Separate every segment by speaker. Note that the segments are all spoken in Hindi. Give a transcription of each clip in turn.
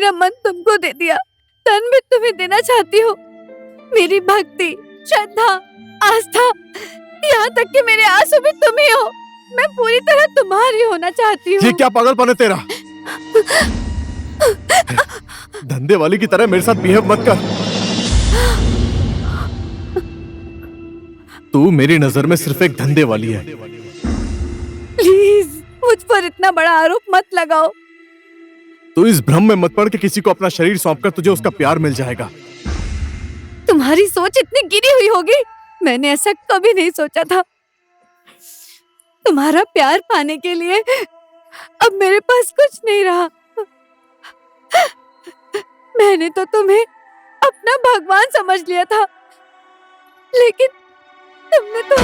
Speaker 1: मेरा मन तुमको दे दिया, तन भी तुम्हें देना चाहती हूँ। मेरी भक्ति, श्रद्धा, आस्था, यहाँ तक कि मेरे आंसू भी तुम ही हो। मैं पूरी तरह तुम्हारी होना चाहती हूँ।
Speaker 2: ये क्या पागलपन है तेरा? धंधे वाली की तरह मेरे साथ बिहेव मत कर। तू मेरी नजर में सिर्फ एक धंधे वाली है।
Speaker 1: प्लीज मुझ पर इतना बड़ा आरोप मत लगाओ।
Speaker 2: तू इस भ्रम में मत पड़ कि किसी को अपना शरीर सौंपकर तुझे उसका प्यार मिल जाएगा।
Speaker 1: तुम्हारी सोच इतनी गिरी हुई होगी, मैंने ऐसा कभी नहीं सोचा था। तुम्हारा प्यार पाने के लिए अब मेरे पास कुछ नहीं रहा। मैंने तो तुम्हें अपना भगवान समझ लिया था, लेकिन तुमने तो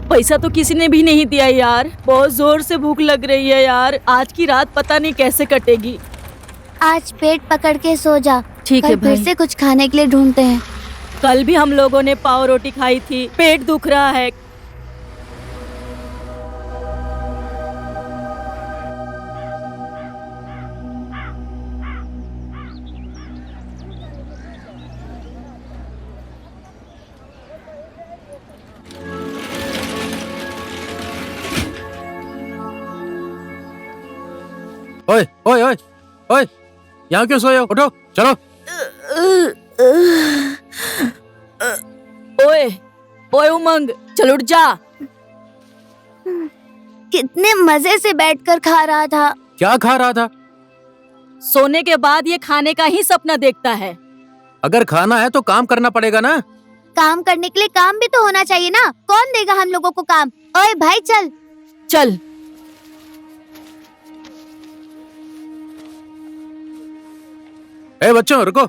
Speaker 3: पैसा तो किसी ने भी नहीं दिया यार। बहुत जोर से भूख लग रही है यार। आज की रात पता नहीं कैसे कटेगी।
Speaker 4: आज पेट पकड़ के सो जा।
Speaker 3: ठीक है भाई।
Speaker 4: फिर से कुछ खाने के लिए ढूंढते हैं।
Speaker 3: कल भी हम लोगों ने पाव रोटी खाई थी। पेट दुख रहा है।
Speaker 5: ओए ओए ओए ओए, यहाँ क्यों सोए हो? उठो, चलो।
Speaker 3: ओए ओए उमंग, चल उठ जा।
Speaker 4: कितने मजे से बैठकर खा रहा था।
Speaker 5: क्या खा रहा था?
Speaker 3: सोने के बाद ये खाने का ही सपना देखता है।
Speaker 5: अगर खाना है तो काम करना पड़ेगा ना।
Speaker 4: काम करने के लिए काम भी तो होना चाहिए ना। कौन देगा हम लोगों को काम? ओए भाई चल
Speaker 3: चल।
Speaker 5: ए बच्चों रुको।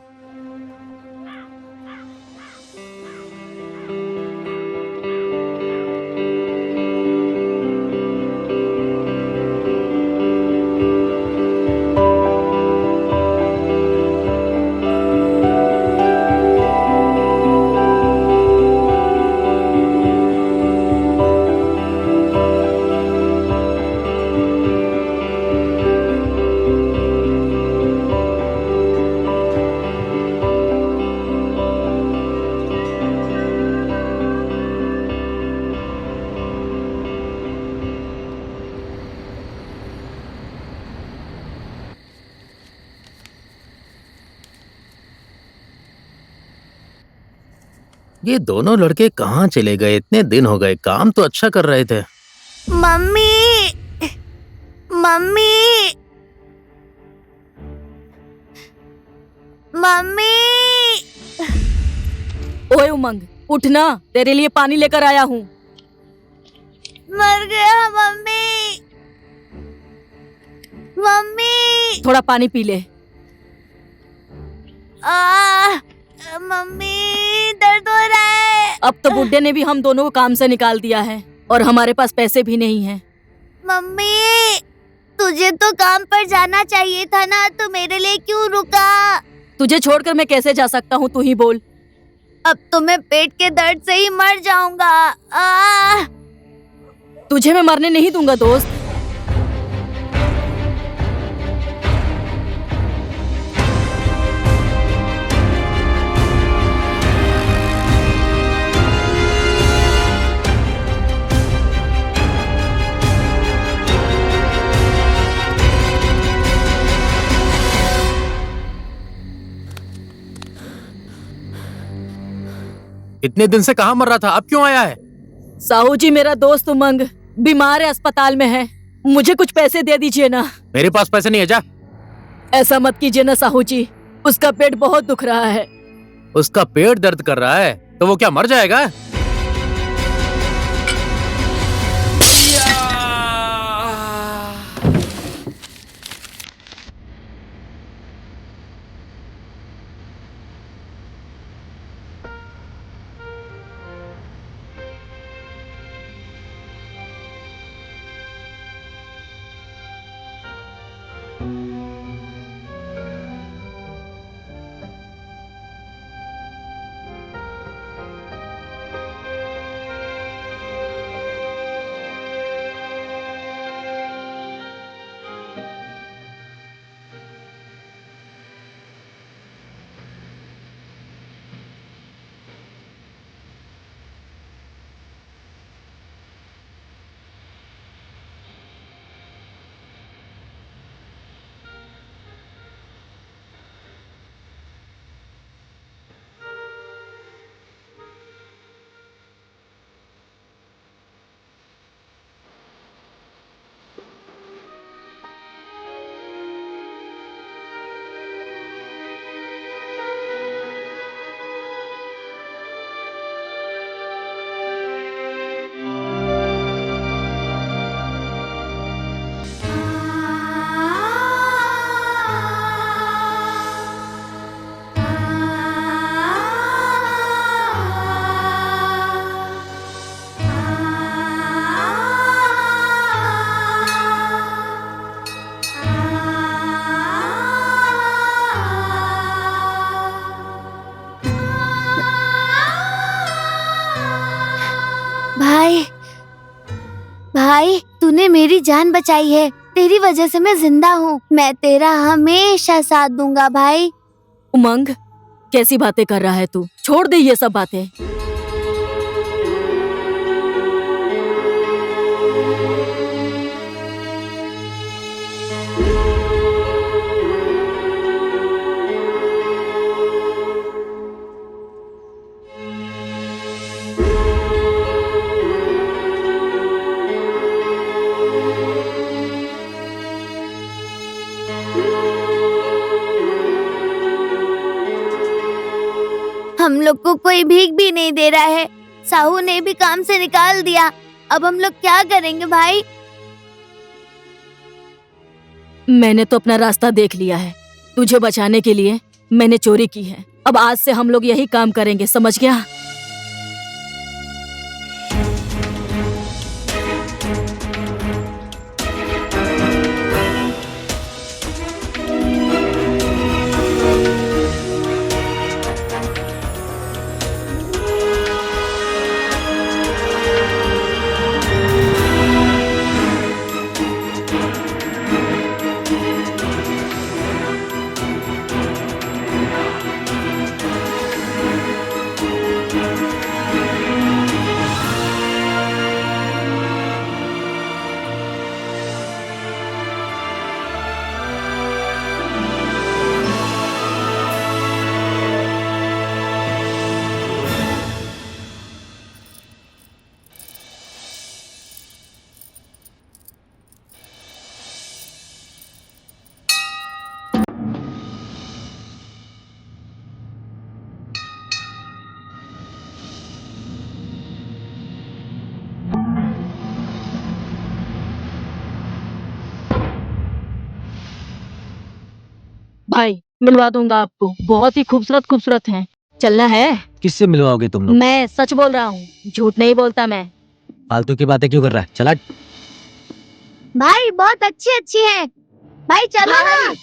Speaker 5: ये दोनों लड़के कहाँ चले गए? इतने दिन हो गए, काम तो अच्छा कर रहे थे।
Speaker 4: Mummy mummy mummy.
Speaker 3: ओए उमंग, उठना, तेरे लिए पानी लेकर आया हूँ।
Speaker 4: मर गया मम्मी। मम्मी
Speaker 3: थोड़ा पानी पी ले।
Speaker 4: मम्मी दर्द हो रहा है।
Speaker 3: अब तो बुड्ढे ने भी हम दोनों को काम से निकाल दिया है और हमारे पास पैसे भी नहीं हैं।
Speaker 4: मम्मी तुझे तो काम पर जाना चाहिए था ना, तो मेरे लिए क्यों रुका?
Speaker 3: तुझे छोड़कर मैं कैसे जा सकता हूँ, तू ही बोल।
Speaker 4: अब तो मैं पेट के दर्द से ही मर जाऊंगा।
Speaker 3: तुझे मैं मरने नहीं दूंगा दोस्त।
Speaker 5: इतने दिन से कहाँ मर रहा था, अब क्यों आया है?
Speaker 3: साहू जी, मेरा दोस्त उमंग बीमार है, अस्पताल में है। मुझे कुछ पैसे दे दीजिए ना।
Speaker 5: मेरे पास पैसे नहीं है, जा।
Speaker 3: ऐसा मत कीजिए ना साहू जी, उसका पेट बहुत दुख रहा है।
Speaker 5: उसका पेट दर्द कर रहा है तो वो क्या मर जाएगा?
Speaker 4: भाई भाई तूने मेरी जान बचाई है, तेरी वजह से मैं जिंदा हूँ। मैं तेरा हमेशा साथ दूंगा भाई।
Speaker 3: उमंग, कैसी बातें कर रहा है तू? छोड़ दे ये सब बातें।
Speaker 4: हम लोग को कोई भीख भी नहीं दे रहा है, साहू ने भी काम से निकाल दिया। अब हम लोग क्या करेंगे भाई?
Speaker 3: मैंने तो अपना रास्ता देख लिया है। तुझे बचाने के लिए मैंने चोरी की है। अब आज से हम लोग यही काम करेंगे, समझ गया? भाई मिलवा दूंगा आपको, बहुत ही खूबसूरत खूबसूरत हैं। चलना है?
Speaker 6: किससे मिलवाओगे तुम लोग?
Speaker 3: मैं सच बोल रहा हूँ, झूठ नहीं बोलता मैं।
Speaker 6: फालतू की बातें क्यों कर रहा है? चला।
Speaker 4: भाई बहुत अच्छी अच्छी है, भाई चलो ना।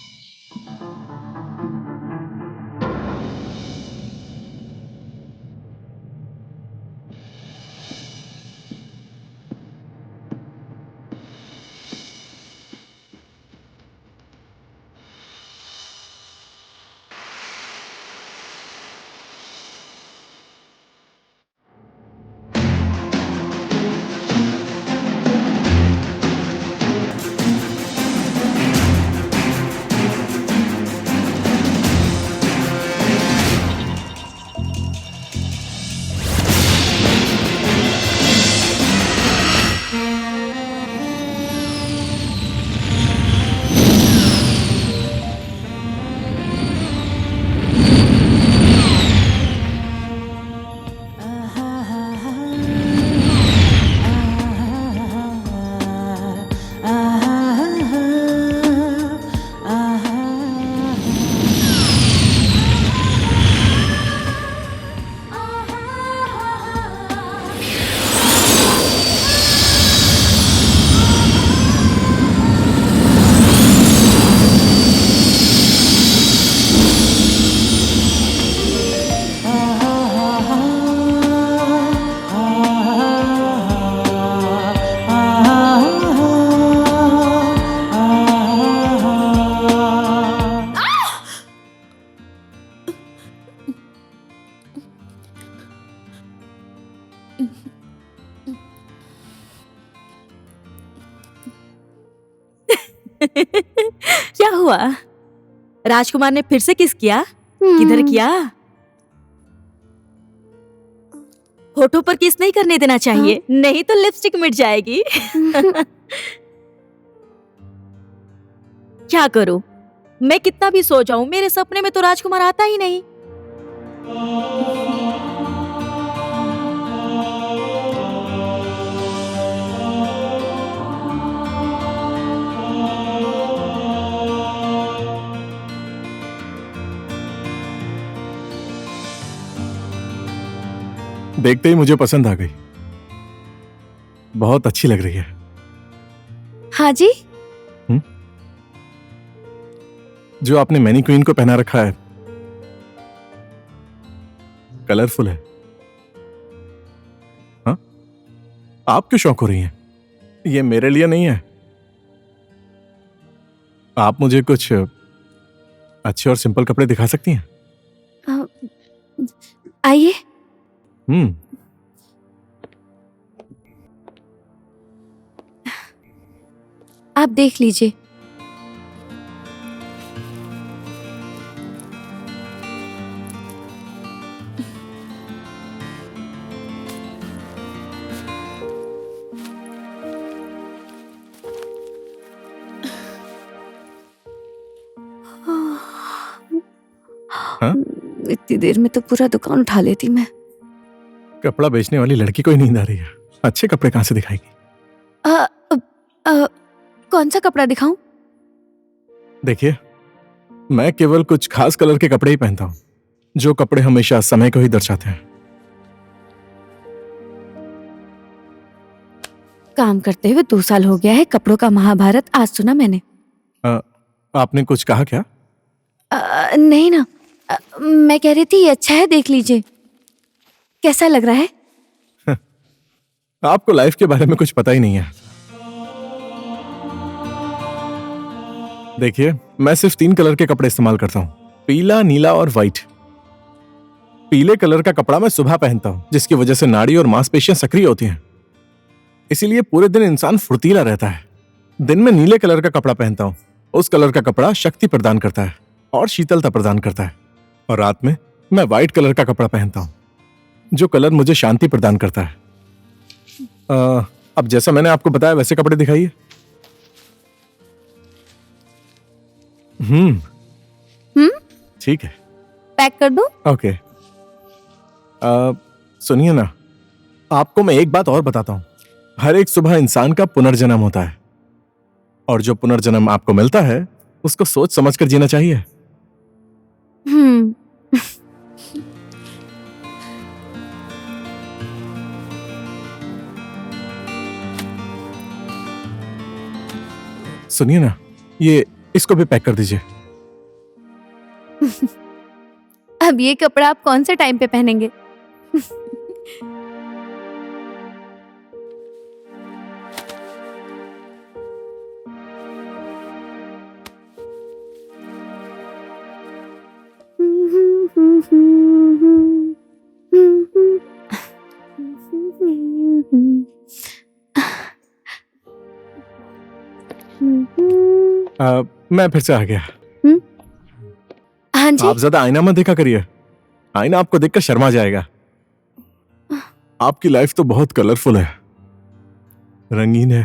Speaker 3: क्या हुआ? राजकुमार ने फिर से किस किया? किधर किया? होठों पर किस नहीं करने देना चाहिए, नहीं तो लिपस्टिक मिट जाएगी। क्या करूं? मैं कितना भी सो जाऊं, मेरे सपने में तो राजकुमार आता ही नहीं।
Speaker 2: देखते ही मुझे पसंद आ गई, बहुत अच्छी लग रही है।
Speaker 1: हाँ जी।
Speaker 2: जो आपने मैनीक्वीन को पहना रखा है कलरफुल है। हाँ, आप क्यों शौक हो रही हैं? ये मेरे लिए नहीं है। आप मुझे कुछ अच्छे और सिंपल कपड़े दिखा सकती हैं?
Speaker 1: आइए। आप देख लीजिए।
Speaker 2: हाँ?
Speaker 1: इतनी देर में तो पूरा दुकान उठा लेती मैं।
Speaker 2: कपड़ा बेचने वाली लड़की को ही नींद आ रही है, अच्छे कपड़े कहां से दिखाएगी?
Speaker 1: कौन सा कपड़ा दिखाऊं?
Speaker 2: देखिए, मैं केवल कुछ खास कलर के कपड़े ही पहनता हूं, जो कपड़े हमेशा समय को ही दर्शाते हैं।
Speaker 1: काम करते हुए 2 साल हो गया है, कपड़ों का महाभारत आज सुना मैंने।
Speaker 2: आपने कुछ कहा क्या?
Speaker 1: नहीं ना, मैं कह रही थी ये अच्छा है, देख लीजिए कैसा लग रहा है।
Speaker 2: आपको लाइफ के बारे में कुछ पता ही नहीं है। देखिए, मैं सिर्फ 3 कलर के कपड़े इस्तेमाल करता हूं, पीला, नीला और व्हाइट। पीले कलर का कपड़ा मैं सुबह पहनता हूं, जिसकी वजह से नाड़ी और मांसपेशियां सक्रिय होती हैं, इसीलिए पूरे दिन इंसान फुर्तीला रहता है। दिन में नीले कलर का कपड़ा पहनता हूं, उस कलर का कपड़ा शक्ति प्रदान करता है और शीतलता प्रदान करता है। और रात में मैं व्हाइट कलर का कपड़ा पहनता हूं, जो कलर मुझे शांति प्रदान करता है। अब जैसा मैंने आपको बताया वैसे कपड़े दिखाइए। ठीक है,
Speaker 1: पैक कर दूं?
Speaker 2: ओके। सुनिए ना, आपको मैं एक बात और बताता हूं। हर एक सुबह इंसान का पुनर्जन्म होता है, और जो पुनर्जन्म आपको मिलता है उसको सोच समझकर जीना चाहिए।
Speaker 1: हम्म।
Speaker 2: सुनिए ना, ये इसको भी पैक कर दीजिए।
Speaker 1: अब ये कपड़ा आप कौन से टाइम पे पहनेंगे?
Speaker 2: मैं फिर से आ गया।
Speaker 1: हाँ जी।
Speaker 2: आप ज्यादा आईना मत देखा करिए, आईना आपको देखकर शर्मा जाएगा। आपकी लाइफ तो बहुत कलरफुल है, रंगीन है।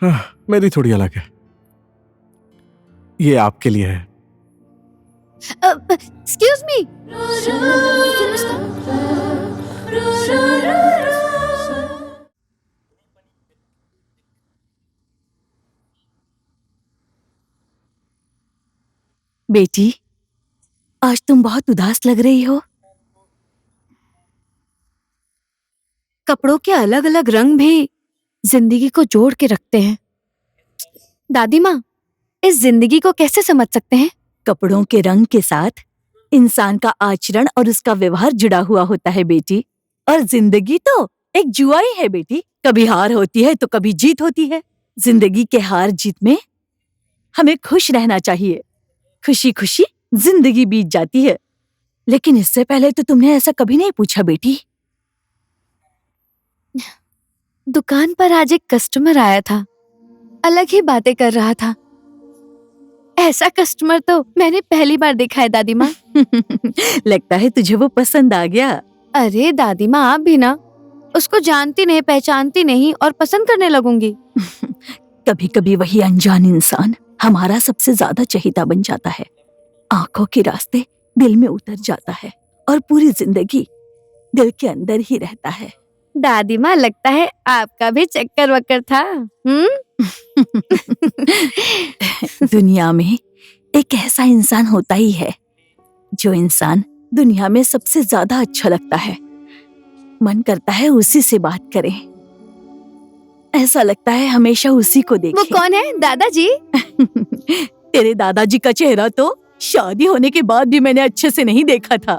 Speaker 2: हाँ, मेरी थोड़ी अलग है। ये आपके लिए है।
Speaker 1: Excuse me.
Speaker 3: बेटी, आज तुम बहुत उदास लग रही हो।
Speaker 1: कपड़ों के अलग अलग रंग भी जिंदगी को जोड़ के रखते हैं। दादी माँ, इस जिंदगी को कैसे समझ सकते हैं?
Speaker 3: कपड़ों के रंग के साथ इंसान का आचरण और उसका व्यवहार जुड़ा हुआ होता है बेटी। और जिंदगी तो एक जुआ ही है बेटी, कभी हार होती है तो कभी जीत होती है। जिंदगी के हार जीत में हमें खुश रहना चाहिए। खुशी खुशी जिंदगी बीत जाती है। लेकिन इससे पहले तो तुमने ऐसा कभी नहीं पूछा बेटी।
Speaker 1: दुकान पर आज एक कस्टमर आया था, अलग ही बातें कर रहा था। ऐसा कस्टमर तो मैंने पहली बार देखा है दादी माँ।
Speaker 3: लगता है तुझे वो पसंद आ गया।
Speaker 1: अरे दादी माँ, आप भी ना, उसको जानती नहीं, पहचानती नहीं और पसंद करने लगूंगी।
Speaker 3: कभी कभी वही अनजान इंसान हमारा सबसे ज्यादा चहेता बन जाता है। आंखों के रास्ते दिल में उतर जाता है और पूरी जिंदगी दिल के अंदर ही रहता है।
Speaker 1: दादी माँ, लगता है आपका भी चक्कर वक्कर था।
Speaker 3: दुनिया में एक ऐसा इंसान होता ही है जो इंसान दुनिया में सबसे ज्यादा अच्छा लगता है। मन करता है उसी से बात करें। ऐसा लगता है हमेशा उसी को देखें।
Speaker 1: वो कौन है दादाजी?
Speaker 3: तेरे दादाजी का चेहरा तो शादी होने के बाद भी मैंने अच्छे से नहीं देखा था।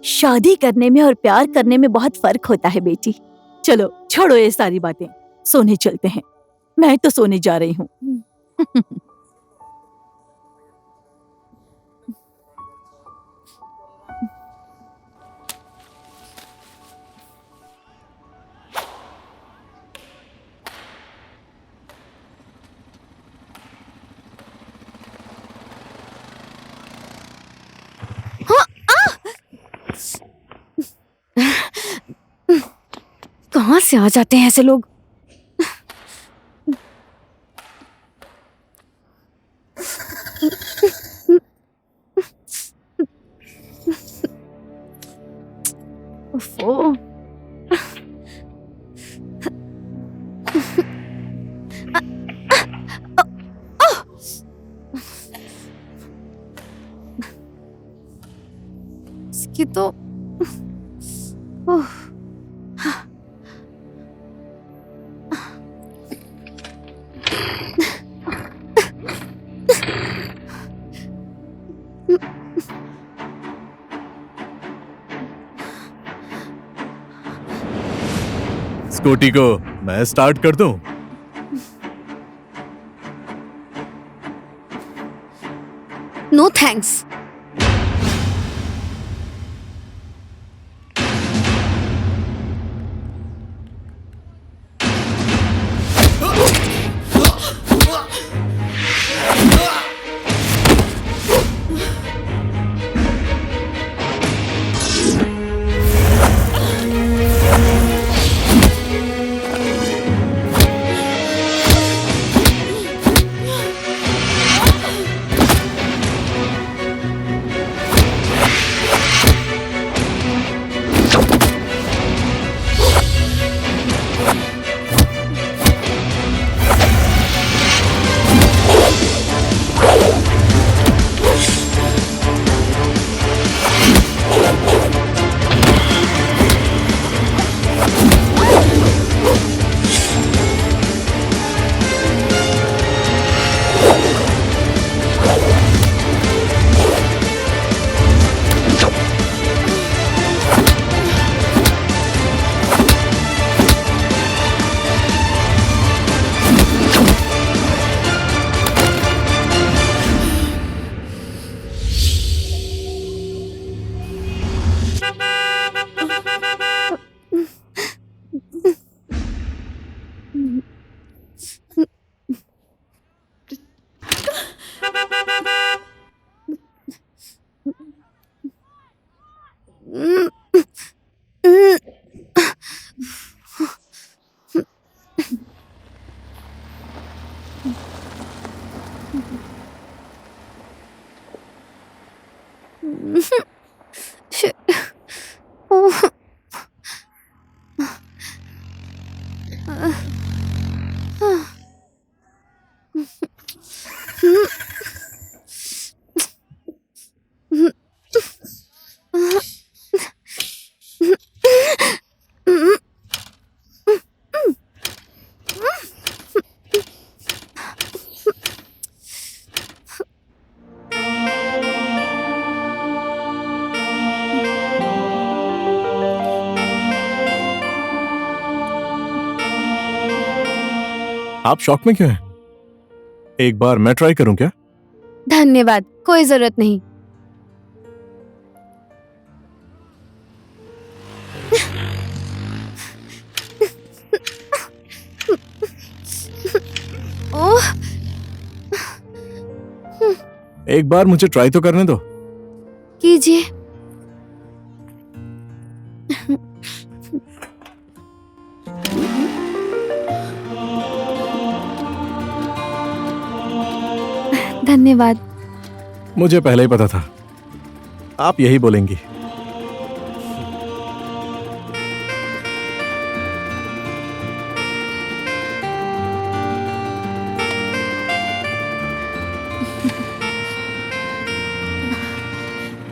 Speaker 3: शादी करने में और प्यार करने में बहुत फर्क होता है बेटी। चलो छोड़ो ये सारी बातें, सोने चलते हैं। मैं तो सोने जा रही हूँ।
Speaker 1: कहाँ से आ जाते हैं ऐसे लोग? उफ़्फ़ो। इसकी तो ओह।
Speaker 2: स्कूटी को मैं स्टार्ट कर दूं?
Speaker 1: No thanks.
Speaker 2: आप शॉक में क्यों हैं? एक बार मैं ट्राई करूं क्या?
Speaker 1: धन्यवाद, कोई जरूरत नहीं। ओह,
Speaker 2: एक बार मुझे ट्राई तो करने दो।
Speaker 1: कीजिए। धन्यवाद।
Speaker 2: मुझे पहले ही पता था आप यही बोलेंगी।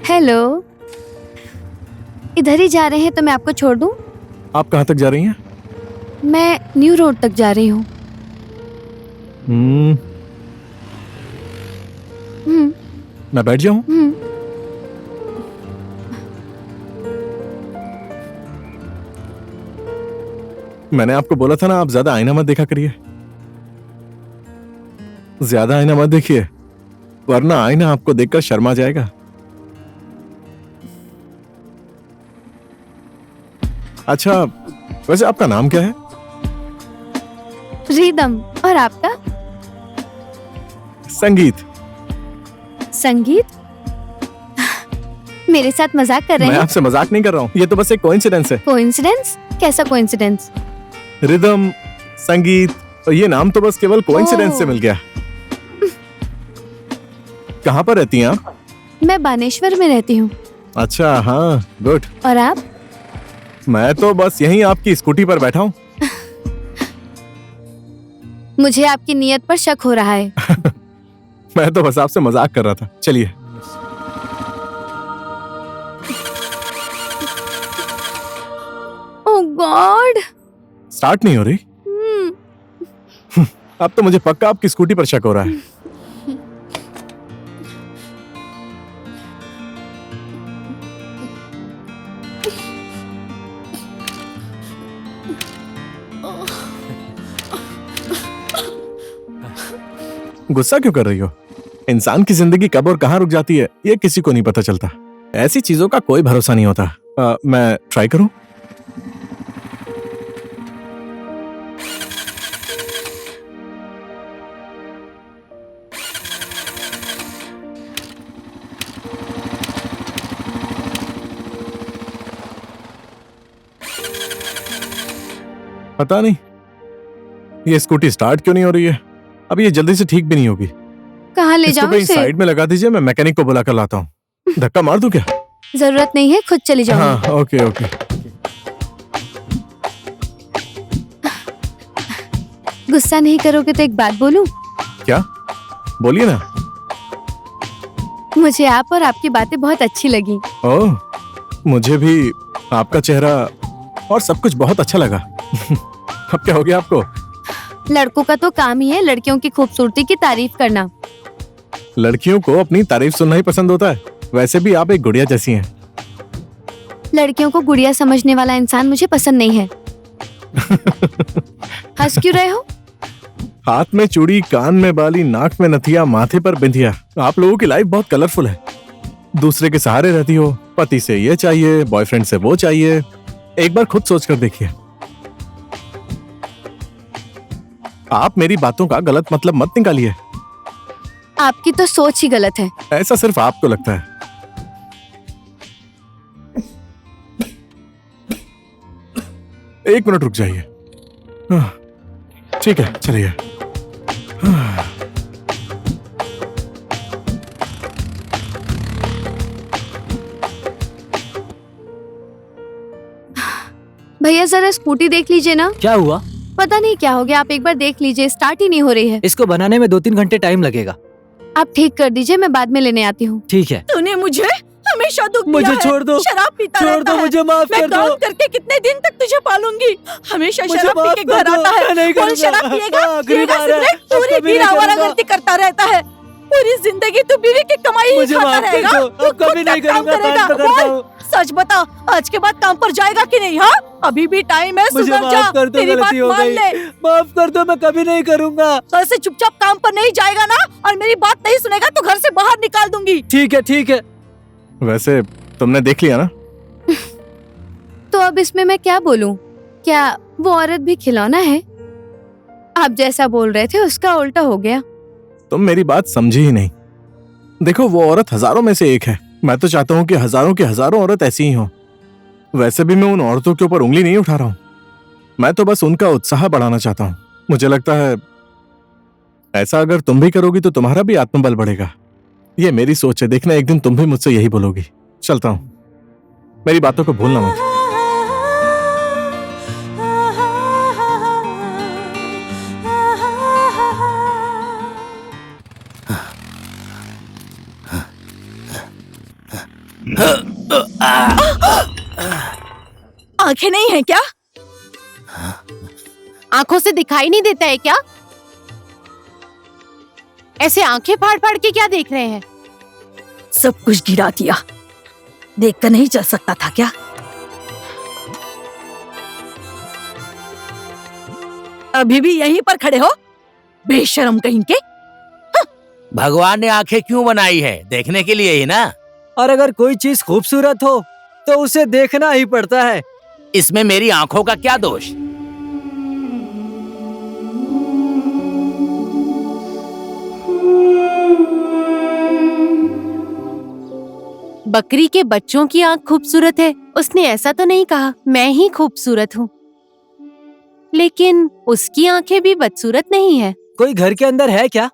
Speaker 1: हेलो, इधर ही जा रहे हैं तो मैं आपको छोड़ दूं?
Speaker 2: आप कहाँ तक जा रही हैं?
Speaker 1: मैं न्यू रोड तक जा रही हूँ।
Speaker 2: हम्म, मैं बैठ जाऊं? मैंने आपको बोला था ना, आप ज्यादा आईना मत देखा करिए। ज्यादा आईना मत देखिए, वरना आईना आपको देखकर शर्मा जाएगा। अच्छा, वैसे आपका नाम क्या है?
Speaker 1: रिदम। और आपका?
Speaker 2: संगीत।
Speaker 1: संगीत? मेरे साथ मजाक कर रहे
Speaker 2: मैं
Speaker 1: हैं?
Speaker 2: आपसे मजाक नहीं कर रहा हूँ, ये तो बस एक कोइंसिडेंस है।
Speaker 1: कोइंसिडेंस? कैसा कोइंसिडेंस?
Speaker 2: रिदम, संगीत, और ये नाम तो बस केवल कोइंसिडेंस से
Speaker 1: ओह।
Speaker 2: मिल गया। कहाँ पर रहती हैं आप?
Speaker 1: मैं बानेश्वर में रहती हूँ।
Speaker 2: अच्छा, हाँ, गुड।
Speaker 1: और आप?
Speaker 2: मैं तो बस यहीं आपकी स्कूटी पर बैठा हूँ।
Speaker 1: मुझे आपकी नियत पर शक हो रहा है।
Speaker 2: मैं तो बस आपसे मजाक कर रहा था। चलिए।
Speaker 1: ओह गॉड।
Speaker 2: स्टार्ट नहीं हो रही? अब तो मुझे पक्का आपकी स्कूटी पर शक हो रहा है। गुस्सा क्यों कर रही हो? इंसान की जिंदगी कब और कहाँ रुक जाती है ये किसी को नहीं पता चलता। ऐसी चीजों का कोई भरोसा नहीं होता। मैं ट्राई करूं? पता नहीं ये स्कूटी स्टार्ट क्यों नहीं हो रही है। अब ये जल्दी से ठीक भी नहीं होगी।
Speaker 1: कहाँ ले
Speaker 2: इसको
Speaker 1: जाऊँ
Speaker 2: कहीं
Speaker 1: इसे?
Speaker 2: साइड में लगा दीजिए, मैं मैकेनिक को बुला कर लाता हूँ। धक्का मार दूं क्या?
Speaker 1: जरूरत नहीं है, खुद चली जाऊँ।
Speaker 2: हाँ, ओके ओके।
Speaker 1: गुस्सा नहीं करोगे तो एक बात बोलूं?
Speaker 2: क्या? बोलिए ना।
Speaker 1: मुझे आप और आपकी बातें बहुत अच्छी लगी।
Speaker 2: ओह, मुझे भी आपका चेहरा और सब कुछ बहुत अच्छा लगा। अब क्या हो गया आपको?
Speaker 1: लड़कों का तो काम ही है लड़कियों की खूबसूरती की तारीफ करना।
Speaker 2: लड़कियों को अपनी तारीफ सुनना ही पसंद होता है। वैसे भी आप एक गुड़िया जैसी हैं।
Speaker 1: लड़कियों को गुड़िया समझने वाला इंसान मुझे पसंद नहीं है। हंस क्यों रहे हो?
Speaker 2: हाथ में चूड़ी, कान में बाली, नाक में नथिया, माथे पर बिंदिया। आप लोगों की लाइफ बहुत कलरफुल है। दूसरे के सहारे रहती हो, पति से ये चाहिए, बॉयफ्रेंड से वो चाहिए। एक बार खुद सोच कर देखिए। आप मेरी बातों का गलत मतलब मत निकालिए।
Speaker 1: आपकी तो सोच ही गलत है।
Speaker 2: ऐसा सिर्फ आपको लगता है। एक मिनट रुक जाइए। ठीक है, चलिए।
Speaker 1: भैया जरा स्कूटी देख लीजिए ना।
Speaker 6: क्या हुआ?
Speaker 1: पता नहीं क्या हो गया, आप एक बार देख लीजिए, स्टार्ट ही नहीं हो रही है।
Speaker 6: इसको बनाने में 2-3 घंटे टाइम लगेगा।
Speaker 1: आप ठीक कर दीजिए, मैं बाद में लेने आती हूँ।
Speaker 6: ठीक है।
Speaker 3: तूने मुझे हमेशा दुख दिया
Speaker 6: मुझे
Speaker 3: है।
Speaker 6: छोड़ दो।
Speaker 3: शराब पीता
Speaker 6: छोड़
Speaker 3: रहता
Speaker 6: दो,
Speaker 3: है।
Speaker 6: मुझे माफ
Speaker 3: मैं
Speaker 6: कर दो।
Speaker 3: काम करके कितने दिन तक तुझे पालूंगी? हमेशा
Speaker 6: मुझे
Speaker 3: शराब पी
Speaker 6: माफ
Speaker 3: के
Speaker 6: कर
Speaker 3: घर
Speaker 6: दो,
Speaker 3: आता है।
Speaker 6: मैं नहीं
Speaker 3: कौन
Speaker 6: करूंगा।
Speaker 3: शराब पिएगा?
Speaker 6: आखिरी
Speaker 3: पिएगा
Speaker 6: बार है,
Speaker 3: सिगरेट?
Speaker 6: अब
Speaker 3: पूरी
Speaker 6: कभी
Speaker 3: दिन
Speaker 6: नहीं करूंगा।
Speaker 3: आवारागर्दी करता रहता है। पूरी जिंदगी तू बीवी की कमाई ही
Speaker 6: मुझे
Speaker 3: खाता
Speaker 6: माफ कर
Speaker 3: रहेगा।
Speaker 6: दो,
Speaker 3: तू
Speaker 6: अब कभी
Speaker 3: खुद का
Speaker 6: नहीं
Speaker 3: काम
Speaker 6: करूंगा,
Speaker 3: करेगा।
Speaker 6: कान पकड़ता
Speaker 3: बोल,
Speaker 6: हूँ।
Speaker 3: सच बता, आज के बाद काम पर जाएगा कि नहीं? हाँ, अभी भी टाइम है,
Speaker 6: मुझे
Speaker 3: सुधर जा।
Speaker 6: माफ कर दो,
Speaker 3: तेरी बात
Speaker 6: गलती हो
Speaker 3: मान
Speaker 6: गई।
Speaker 3: ले।
Speaker 6: माफ कर दो, मैं कभी नहीं करूंगा।
Speaker 3: ऐसे चुपचाप काम पर नहीं जाएगा ना और मेरी बात नहीं सुनेगा तो घर से बाहर निकाल दूंगी।
Speaker 6: ठीक है, ठीक है।
Speaker 2: वैसे तुमने देख लिया ना?
Speaker 1: तो अब इसमें मैं क्या बोलूं? क्या वो औरत भी खिलौना है? आप जैसा बोल रहे थे उसका उल्टा हो गया।
Speaker 2: तुम मेरी बात समझी ही नहीं। देखो, वो औरत हजारों में से एक है। मैं तो चाहता हूँ कि हजारों की हजारों औरत ऐसी ही हो। वैसे भी मैं उन औरतों के ऊपर उंगली नहीं उठा रहा हूँ। मैं तो बस उनका उत्साह बढ़ाना चाहता हूँ। मुझे लगता है ऐसा अगर तुम भी करोगी तो तुम्हारा भी आत्मबल बढ़ेगा। ये मेरी सोच है, देखना एक दिन तुम भी मुझसे यही बोलोगी। चलता हूँ, मेरी बातों को भूलना मत।
Speaker 3: आंखें नहीं है क्या?
Speaker 7: आंखों से दिखाई नहीं देता है क्या? ऐसे आंखें फाड़ फाड़ के क्या देख रहे हैं?
Speaker 3: सब कुछ गिरा दिया। देख कर नहीं चल सकता था क्या? अभी भी यहीं पर खड़े हो, बेशरम कहीं के।
Speaker 8: भगवान ने आंखें क्यों बनाई है? देखने के लिए ही ना।
Speaker 6: और अगर कोई चीज खूबसूरत हो तो उसे देखना ही पड़ता है।
Speaker 8: इसमें मेरी आंखों का क्या दोष?
Speaker 7: बकरी के बच्चों की आंख खूबसूरत है, उसने ऐसा तो नहीं कहा। मैं ही खूबसूरत हूँ, लेकिन उसकी आंखें भी बदसूरत नहीं है।
Speaker 6: कोई घर के अंदर है क्या?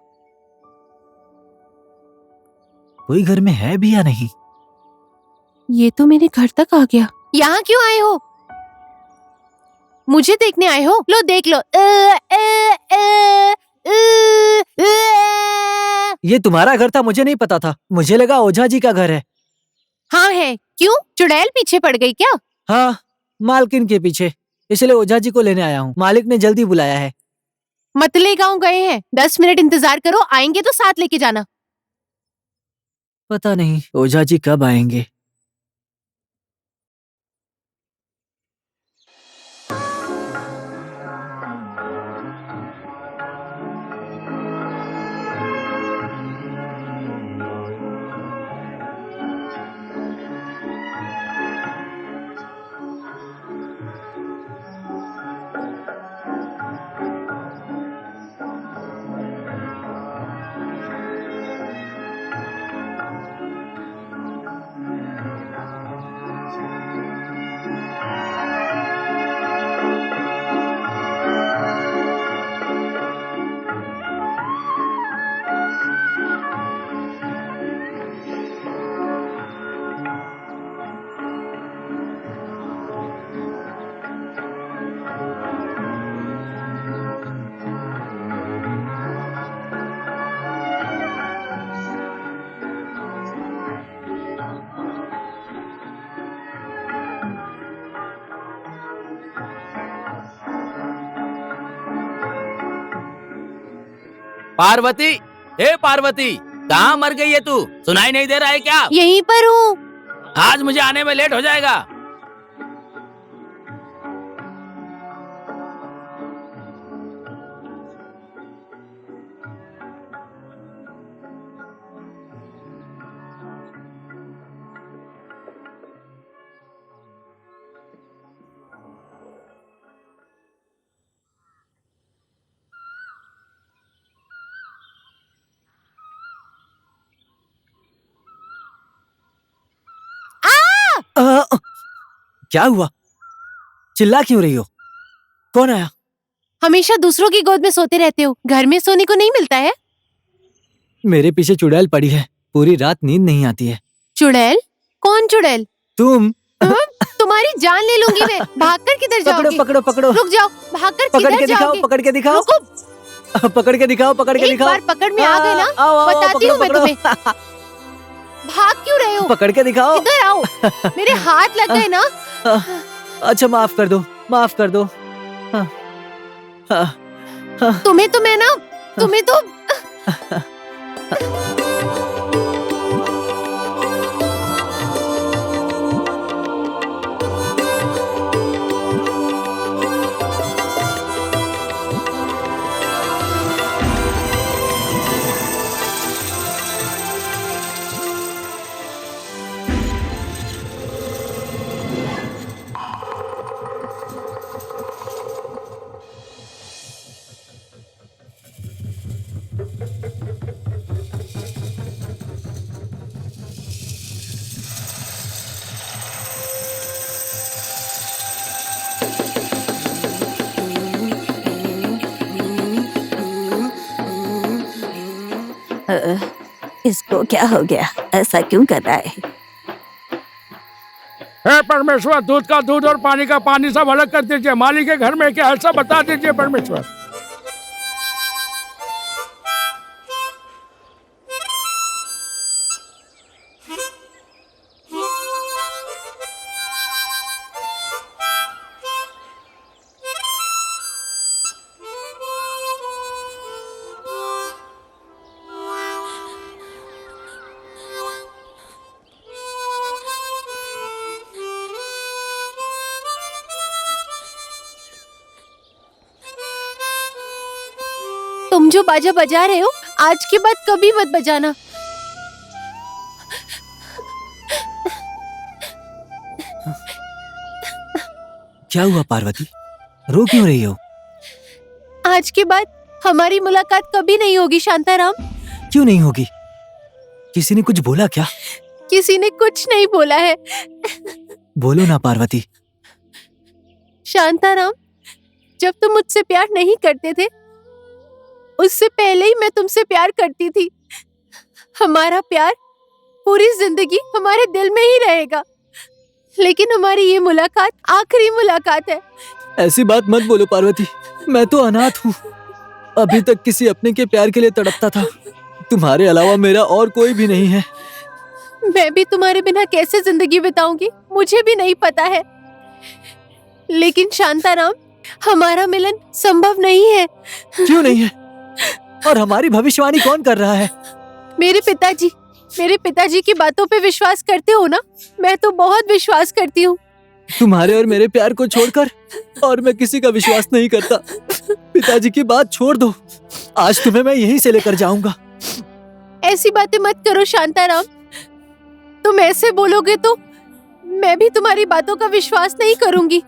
Speaker 6: कोई घर में है भी या नहीं?
Speaker 7: ये तो मेरे घर तक आ गया। यहाँ क्यों आए हो? मुझे देखने आए हो? लो देख लो।
Speaker 6: ये तुम्हारा घर था, मुझे नहीं पता था। मुझे लगा ओझा जी का घर है।
Speaker 7: हाँ है। क्यों, चुड़ैल पीछे पड़ गई क्या?
Speaker 6: हाँ, मालकिन के पीछे, इसलिए ओझा जी को लेने आया हूँ। मालिक ने जल्दी बुलाया है।
Speaker 7: मतले गांव गए हैं, 10 मिनट इंतजार करो, आएंगे तो साथ लेके जाना।
Speaker 6: पता नहीं ओझा जी कब आएंगे।
Speaker 8: पार्वती, हे पार्वती, कहाँ मर गई है तू? सुनाई नहीं दे रहा है क्या?
Speaker 7: यहीं पर हूँ।
Speaker 8: आज मुझे आने में लेट हो जाएगा।
Speaker 6: क्या हुआ? चिल्ला क्यों रही हो? कौन आया?
Speaker 7: हमेशा दूसरों की गोद में सोते रहते हो, घर में सोने को नहीं मिलता है?
Speaker 6: मेरे पीछे चुड़ैल पड़ी है, पूरी रात नींद नहीं आती है।
Speaker 7: चुड़ैल? कौन चुड़ैल?
Speaker 6: तुम
Speaker 7: तुम्हारी जान ले लूंगी मैं। भागकर किधर
Speaker 6: पकड़ो
Speaker 7: जाओगे?
Speaker 6: पकड़ो पकड़ो,
Speaker 7: रुक जाओ, भागकर
Speaker 6: पकड़
Speaker 7: किधर
Speaker 6: के दिखाओ,
Speaker 7: जाओगे?
Speaker 6: पकड़ के दिखाओ,
Speaker 7: रुको,
Speaker 6: पकड़ के दिखाओ, पकड़ के
Speaker 7: एक
Speaker 6: दिखाओ।
Speaker 7: बार पकड़ में आ गए ना,
Speaker 6: आओ, आओ,
Speaker 7: बताती हूँ मैं
Speaker 6: पकड़ो,
Speaker 7: तुम्हें। भाग क्यों रहे हो?
Speaker 6: पकड़ के दिखाओ।
Speaker 7: इधर आओ, मेरे हाथ लग गए ना।
Speaker 6: अच्छा माफ कर दो, माफ कर दो। हाँ, हाँ,
Speaker 7: तुम्हें तो मैं ना, तुम्हें तो
Speaker 3: इसको क्या हो गया? ऐसा क्यों कर रहा है?
Speaker 9: हे परमेश्वर, दूध का दूध और पानी का पानी सब अलग कर दीजिए। मालिक के घर में क्या है सब बता दीजिए परमेश्वर।
Speaker 7: तुम जो बाजा बजा रहे हो, आज के बाद कभी मत बजाना।
Speaker 6: क्या हुआ पार्वती, रो क्यों रही हो?
Speaker 7: आज के बाद हमारी मुलाकात कभी नहीं होगी शांताराम।
Speaker 6: क्यों नहीं होगी? किसी ने कुछ बोला क्या?
Speaker 7: किसी ने कुछ नहीं बोला है।
Speaker 6: बोलो ना पार्वती।
Speaker 7: शांताराम, जब तुम मुझसे प्यार नहीं करते थे, उससे पहले ही मैं तुमसे प्यार करती थी। हमारा प्यार पूरी जिंदगी हमारे दिल में ही रहेगा। लेकिन हमारी ये मुलाकात आखिरी मुलाकात है।
Speaker 6: ऐसी बात मत बोलो पार्वती, मैं तो अनाथ हूँ। अभी तक किसी अपने के प्यार के लिए तड़पता था। तुम्हारे अलावा मेरा और कोई भी नहीं है।
Speaker 7: मैं भी तुम्हारे बिना कैसे जिंदगी बिताऊंगी, मुझे भी नहीं पता है। लेकिन शांताराम, हमारा मिलन संभव नहीं है।
Speaker 6: क्यों नहीं है? और हमारी भविष्यवाणी कौन कर रहा है?
Speaker 7: मेरे पिताजी की बातों पे विश्वास करते हो ना? मैं तो बहुत विश्वास करती हूँ।
Speaker 6: तुम्हारे और मेरे प्यार को छोड़कर और मैं किसी का विश्वास नहीं करता। पिताजी की बात छोड़ दो, आज तुम्हें मैं यहीं से लेकर जाऊंगा।
Speaker 7: ऐसी बातें मत करो शांताराम। तुम ऐसे बोलोगे तो मैं भी तुम्हारी बातों का विश्वास नहीं करूंगी।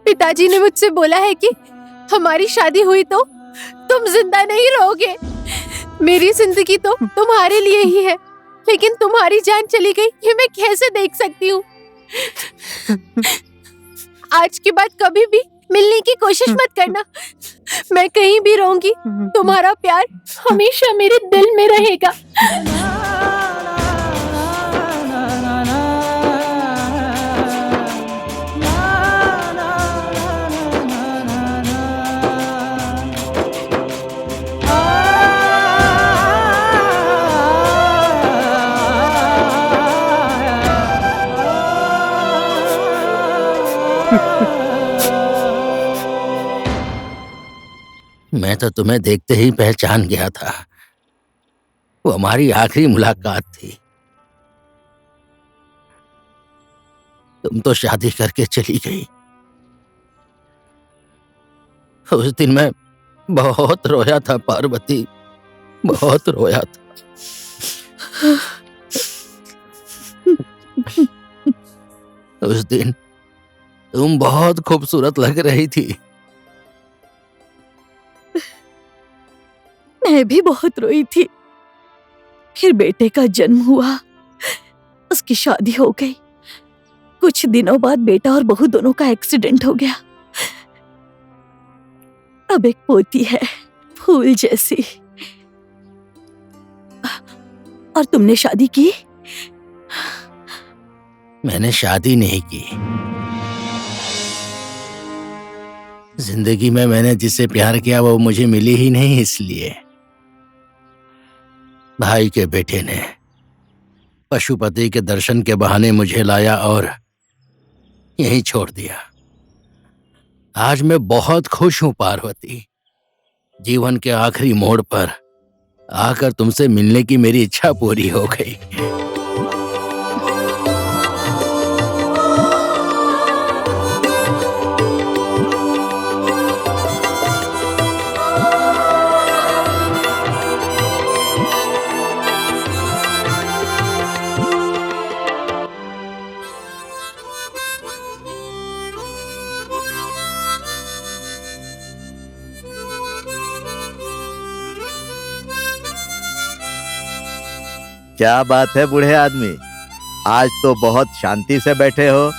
Speaker 7: पिताजी ने मुझसे बोला है कि हमारी शादी हुई तो तुम जिंदा नहीं रहोगे। मेरी जिंदगी तो तुम्हारे लिए ही है, लेकिन तुम्हारी जान चली गई ये मैं कैसे देख सकती हूँ। आज के बाद कभी भी मिलने की कोशिश मत करना। मैं कहीं भी रहूंगी, तुम्हारा प्यार हमेशा मेरे दिल में रहेगा।
Speaker 8: मैं तो तुम्हें देखते ही पहचान गया था। वो हमारी आखिरी मुलाकात थी। तुम तो शादी करके चली गई। उस दिन मैं बहुत रोया था पार्वती, बहुत रोया था। उस दिन तुम बहुत खूबसूरत लग रही थी।
Speaker 3: मैं भी बहुत रोई थी। फिर बेटे का जन्म हुआ, उसकी शादी हो गई। कुछ दिनों बाद बेटा और बहू दोनों का एक्सीडेंट हो गया। अब एक पोती है, फूल जैसी। और तुमने शादी की?
Speaker 8: मैंने शादी नहीं की। जिंदगी में मैंने जिससे प्यार किया वो मुझे मिली ही नहीं, इसलिए भाई के बेटे ने पशुपति के दर्शन के बहाने मुझे लाया और यहीं छोड़ दिया। आज मैं बहुत खुश हूं पार्वती। जीवन के आखिरी मोड़ पर आकर तुमसे मिलने की मेरी इच्छा पूरी हो गई।
Speaker 10: क्या बात है बूढ़े आदमी, आज तो बहुत शांति से बैठे हो,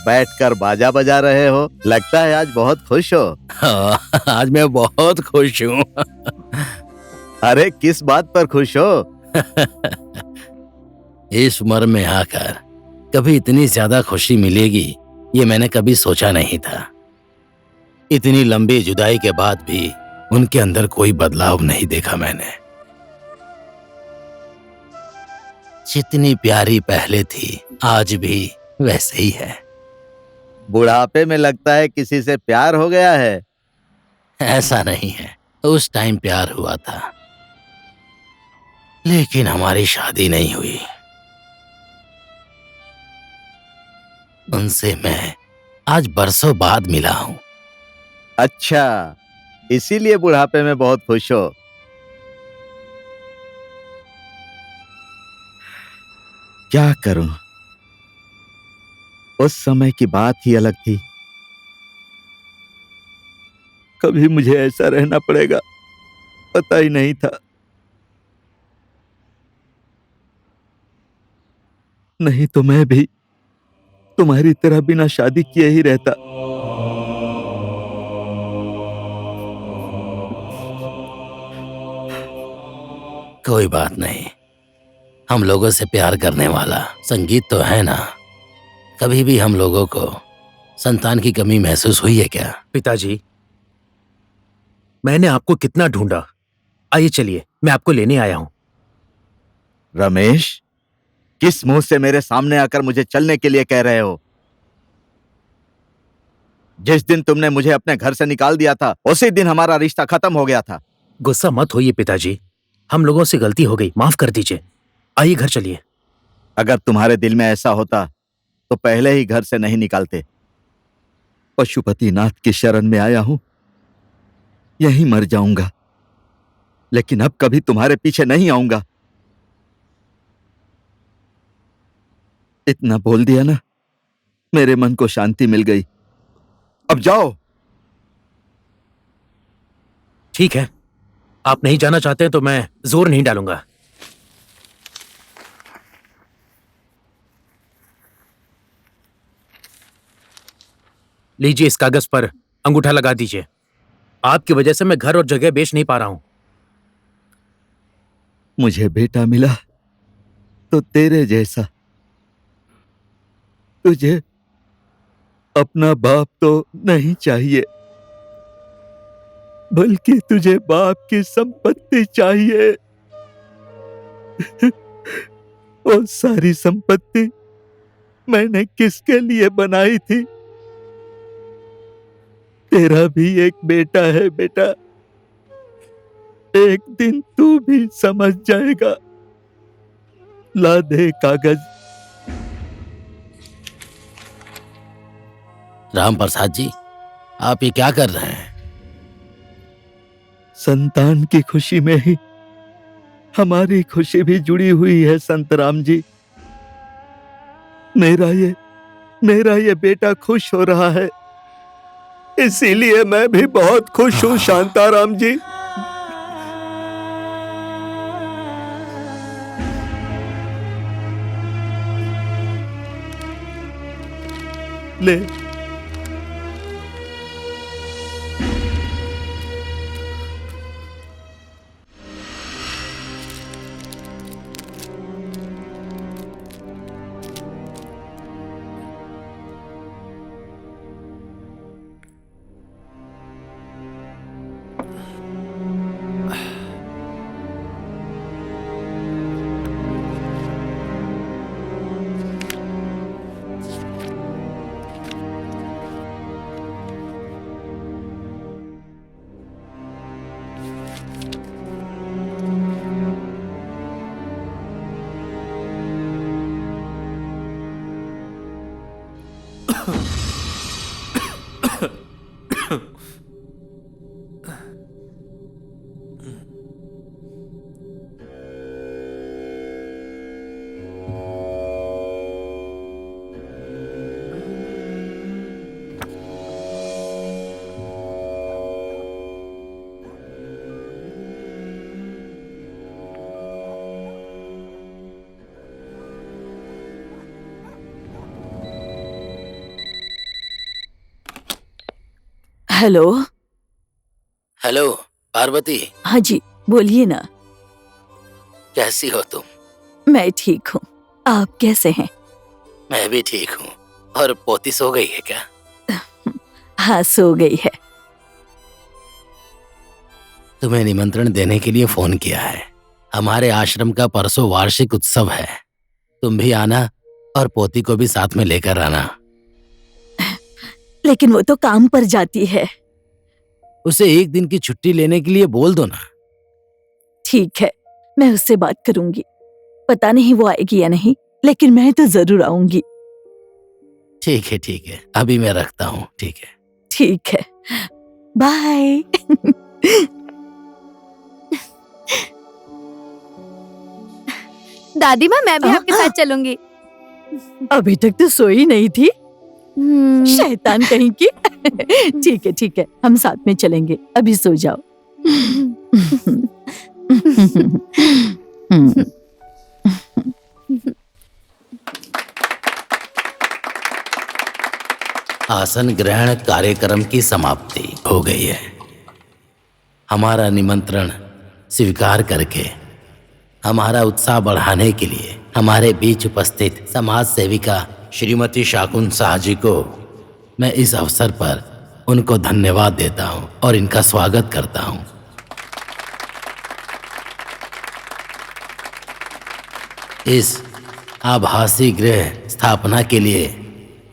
Speaker 10: बैठकर बाजा बजा रहे हो। लगता है आज बहुत खुश हो।
Speaker 8: हाँ, आज मैं बहुत खुश हूँ।
Speaker 10: अरे किस बात पर खुश हो?
Speaker 8: इस उम्र में आकर कभी इतनी ज्यादा खुशी मिलेगी ये मैंने कभी सोचा नहीं था। इतनी लंबी जुदाई के बाद भी उनके अंदर कोई बदलाव नहीं देखा मैंने। जितनी प्यारी पहले थी आज भी वैसे ही है।
Speaker 10: बुढ़ापे में लगता है किसी से प्यार हो गया है।
Speaker 8: ऐसा नहीं है, उस टाइम प्यार हुआ था लेकिन हमारी शादी नहीं हुई। उनसे मैं आज बरसों बाद मिला हूं।
Speaker 10: अच्छा, इसीलिए बुढ़ापे में बहुत खुश हो। क्या करूं, उस समय की बात ही अलग थी। कभी मुझे ऐसा रहना पड़ेगा पता ही नहीं था। नहीं तो मैं भी तुम्हारी तरह बिना शादी किए ही रहता।
Speaker 8: कोई बात नहीं, हम लोगों से प्यार करने वाला संगीत तो है ना। कभी भी हम लोगों को संतान की कमी महसूस हुई है क्या?
Speaker 5: पिताजी, मैंने आपको कितना ढूंढा। आइए चलिए, मैं आपको लेने आया हूं।
Speaker 10: रमेश, किस मुंह से मेरे सामने आकर मुझे चलने के लिए कह रहे हो? जिस दिन तुमने मुझे अपने घर से निकाल दिया था उसी दिन हमारा रिश्ता खत्म हो गया था।
Speaker 5: गुस्सा मत होइए पिताजी, हम लोगों से गलती हो गई, माफ कर दीजिए। आइए घर चलिए।
Speaker 10: अगर तुम्हारे दिल में ऐसा होता तो पहले ही घर से नहीं निकालते। पशुपति नाथ की शरण में आया हूं, यहीं मर जाऊंगा, लेकिन अब कभी तुम्हारे पीछे नहीं आऊंगा। इतना बोल दिया ना, मेरे मन को शांति मिल गई। अब जाओ।
Speaker 5: ठीक है, आप नहीं जाना चाहते हैं तो मैं जोर नहीं डालूंगा। लीजिए, इस कागज पर अंगूठा लगा दीजिए। आपकी वजह से मैं घर और जगह बेच नहीं पा रहा हूं।
Speaker 10: मुझे बेटा मिला तो तेरे जैसा। तुझे अपना बाप तो नहीं चाहिए, बल्कि तुझे बाप की संपत्ति चाहिए। वो सारी संपत्ति मैंने किसके लिए बनाई थी? तेरा भी एक बेटा है बेटा, एक दिन तू भी समझ जाएगा। ला दे कागज।
Speaker 8: राम प्रसाद जी, आप ये क्या कर रहे हैं?
Speaker 10: संतान की खुशी में ही हमारी खुशी भी जुड़ी हुई है संतराम जी। मेरा ये बेटा खुश हो रहा है, इसीलिए मैं भी बहुत खुश हूं शांताराम जी। ले,
Speaker 3: हेलो।
Speaker 8: हेलो पार्वती,
Speaker 3: हाँ जी, बोलिए ना।
Speaker 8: कैसी हो तुम?
Speaker 3: मैं ठीक हूँ, आप कैसे हैं?
Speaker 8: मैं भी ठीक हूँ। और पोती सो गई है क्या?
Speaker 3: हाँ, सो गई है।
Speaker 8: तुम्हें निमंत्रण देने के लिए फोन किया है। हमारे आश्रम का परसों वार्षिक उत्सव है। तुम भी आना और पोती को भी साथ में लेकर आना।
Speaker 3: लेकिन वो तो काम पर जाती है।
Speaker 8: उसे एक दिन की छुट्टी लेने के लिए बोल दो ना।
Speaker 3: ठीक है, मैं उससे बात करूंगी। पता नहीं वो आएगी या नहीं, लेकिन मैं तो जरूर आऊंगी।
Speaker 8: ठीक है, अभी मैं रखता हूँ। ठीक है।
Speaker 3: ठीक है, बाय।
Speaker 1: दादी माँ, मैं भी आपके साथ चलूंगी।
Speaker 3: अभी तक तो सोई नहीं थी, शैतान कहीं की। ठीक है, हम साथ में चलेंगे। अभी सो जाओ।
Speaker 8: आसन ग्रहण कार्यक्रम की समाप्ति हो गई है। हमारा निमंत्रण स्वीकार करके हमारा उत्साह बढ़ाने के लिए हमारे बीच उपस्थित समाज सेविका श्रीमती शाकुन शाह जी को मैं इस अवसर पर उनको धन्यवाद देता हूं और इनका स्वागत करता हूं। इस आभासी गृह स्थापना के लिए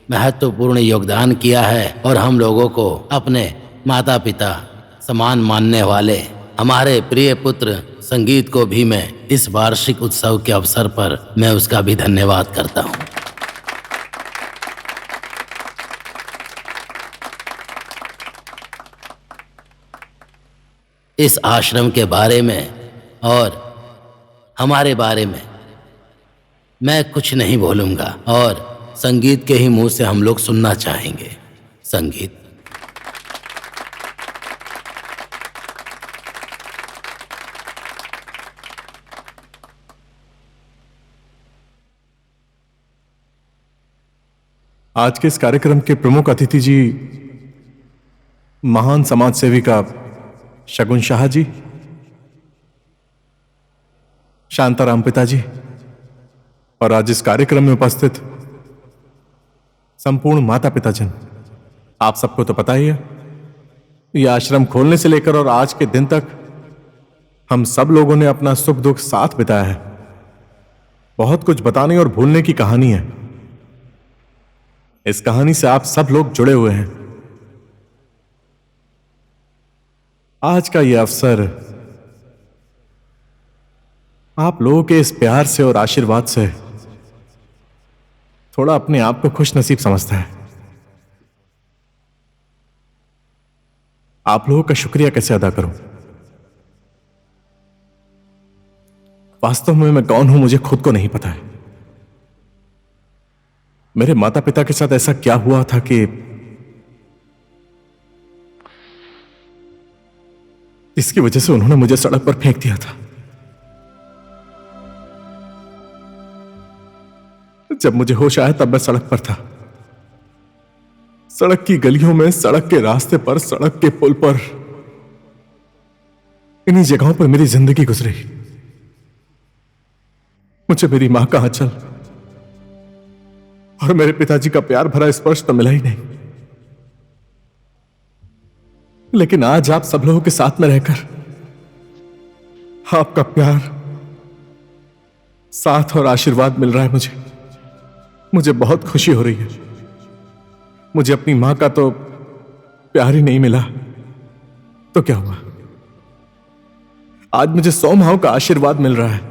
Speaker 8: महत्वपूर्ण योगदान किया है और हम लोगों को अपने माता पिता समान मानने वाले हमारे प्रिय पुत्र संगीत को भी मैं इस वार्षिक उत्सव के अवसर पर मैं उसका भी धन्यवाद करता हूं। इस आश्रम के बारे में और हमारे बारे में मैं कुछ नहीं बोलूंगा और संगीत के ही मुंह से हम लोग सुनना चाहेंगे। संगीत।
Speaker 2: आज के इस कार्यक्रम के प्रमुख अतिथि जी महान समाज सेविका शगुन शाह जी, शांताराम पिताजी और आज इस कार्यक्रम में उपस्थित संपूर्ण माता पिता जन। आप सबको तो पता ही है, यह आश्रम खोलने से लेकर और आज के दिन तक हम सब लोगों ने अपना सुख दुख साथ बिताया है। बहुत कुछ बताने और भूलने की कहानी है। इस कहानी से आप सब लोग जुड़े हुए हैं। आज का यह अवसर आप लोगों के इस प्यार से और आशीर्वाद से थोड़ा अपने आप को खुश नसीब समझता है। आप लोगों का शुक्रिया कैसे अदा करूं? वास्तव में मैं कौन हूं मुझे खुद को नहीं पता है। मेरे माता पिता के साथ ऐसा क्या हुआ था कि इसकी वजह से उन्होंने मुझे सड़क पर फेंक दिया था। जब मुझे होश आया तब मैं सड़क पर था, सड़क की गलियों में, सड़क के रास्ते पर, सड़क के पुल पर। इन्हीं जगहों पर मेरी जिंदगी गुजरी। मुझे मेरी मां का आंचल और मेरे पिताजी का प्यार भरा स्पर्श तो मिला ही नहीं। लेकिन आज आप सब लोगों के साथ में रहकर आपका प्यार, साथ और आशीर्वाद मिल रहा है। मुझे बहुत खुशी हो रही है। मुझे अपनी मां का तो प्यार ही नहीं मिला तो क्या हुआ, आज मुझे 100 माओं का आशीर्वाद मिल रहा है।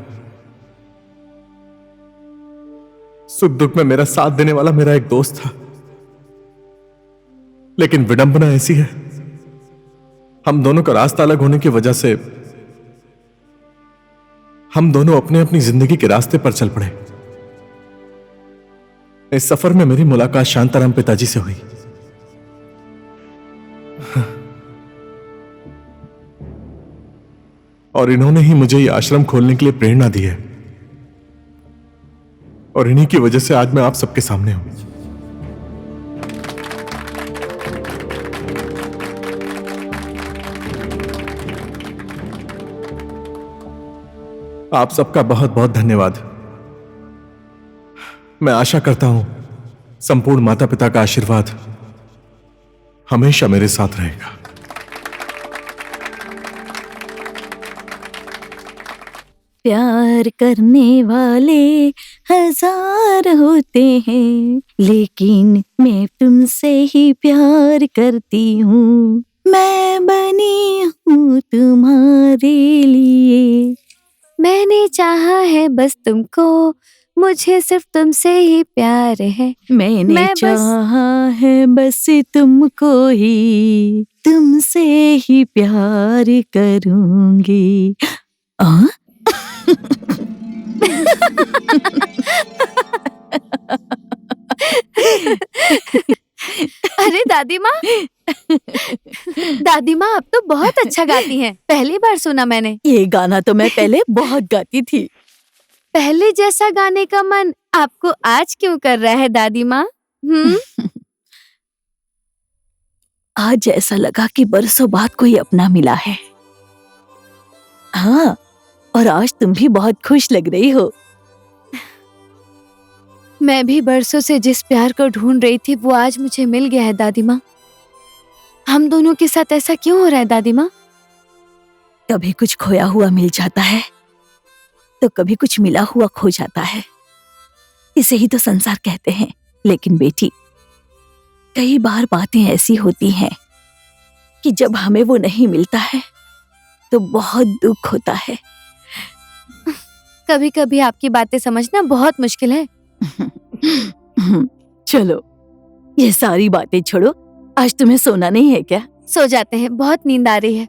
Speaker 2: सुख दुख में मेरा साथ देने वाला मेरा एक दोस्त था, लेकिन विडंबना ऐसी है, हम दोनों का रास्ता अलग होने की वजह से हम दोनों अपने अपनी जिंदगी के रास्ते पर चल पड़े। इस सफर में मेरी मुलाकात शांताराम पिताजी से हुई। और इन्होंने ही मुझे यह आश्रम खोलने के लिए प्रेरणा दी है और इन्हीं की वजह से आज मैं आप सबके सामने हूं। आप सबका बहुत बहुत धन्यवाद। मैं आशा करता हूं संपूर्ण माता पिता का आशीर्वाद हमेशा मेरे साथ रहेगा।
Speaker 3: प्यार करने वाले हजार होते हैं, लेकिन मैं तुमसे ही प्यार करती हूँ। मैं बनी हूँ तुम्हारे लिए।
Speaker 4: मैंने चाहा है बस तुमको, मुझे सिर्फ तुमसे ही प्यार है।
Speaker 3: मैंने
Speaker 4: मैं बस-
Speaker 3: चाहा है बस तुमको ही, तुमसे ही प्यार करूंगी।
Speaker 4: अरे दादी माँ, दादी माँ आप तो बहुत अच्छा गाती हैं। पहली बार सुना मैंने।
Speaker 3: ये गाना तो मैं पहले बहुत गाती थी।
Speaker 4: पहले जैसा गाने का मन आपको आज क्यों कर रहा है दादी माँ?
Speaker 3: आज ऐसा लगा कि बरसों बाद कोई अपना मिला है। हाँ, और आज तुम भी बहुत खुश लग रही हो।
Speaker 4: मैं भी बरसों से जिस प्यार को ढूंढ रही थी वो आज मुझे मिल गया है दादी माँ। हम दोनों के साथ ऐसा क्यों हो रहा है दादी माँ?
Speaker 3: कभी कुछ खोया हुआ मिल जाता है तो कभी कुछ मिला हुआ खो जाता है। इसे ही तो संसार कहते हैं। लेकिन बेटी, कई बार बातें ऐसी होती हैं कि जब हमें वो नहीं मिलता है तो बहुत दुख होता है।
Speaker 4: कभी कभी आपकी बातें समझना बहुत मुश्किल है।
Speaker 3: चलो, ये सारी बातें छोड़ो। आज तुम्हें सोना नहीं है क्या?
Speaker 4: सो जाते हैं, बहुत नींद आ रही है।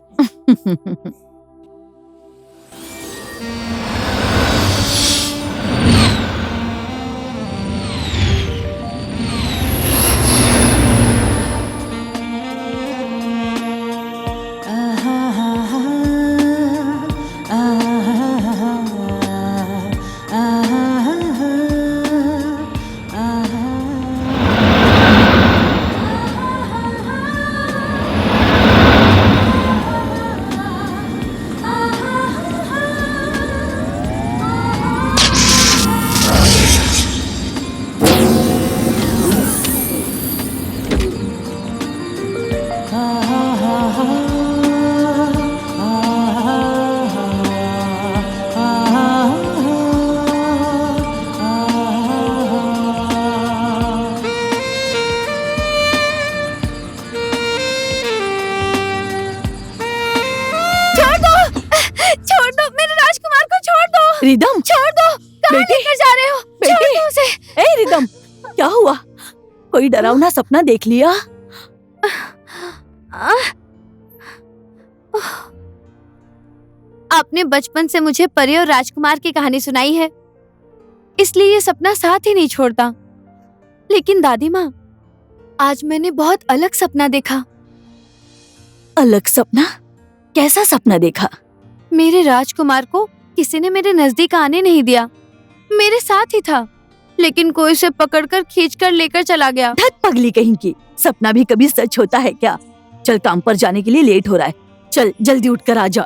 Speaker 4: छोड़ दो मेरे राजकुमार को, छोड़ दो।
Speaker 3: रिदम,
Speaker 4: छोड़ दो। कहाँ
Speaker 3: बेटी,
Speaker 4: लेकर जा रहे हो? छोड़
Speaker 3: बेटी।
Speaker 4: दो उसे।
Speaker 3: ए रिदम, क्या हुआ? कोई डरावना सपना देख लिया?
Speaker 4: आपने बचपन से मुझे परी और राजकुमार की कहानी सुनाई है, इसलिए ये सपना साथ ही नहीं छोड़ता। लेकिन दादी माँ, आज मैंने बहुत अलग सपना देखा।
Speaker 3: अलग सपना? कैसा सपना देखा?
Speaker 4: मेरे राजकुमार को किसी ने मेरे नजदीक आने नहीं दिया। मेरे साथ ही था, लेकिन कोई उसे पकड़कर खींचकर लेकर चला गया।
Speaker 3: धत पगली कहीं की, सपना भी कभी सच होता है क्या? चल, काम पर जाने के लिए लेट हो रहा है। चल जल्दी उठकर आ जा।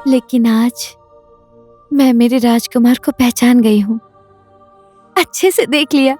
Speaker 4: लेकिन आज मैं मेरे राजकुमार को पहचान गई हूँ। अच्छे से देख लिया।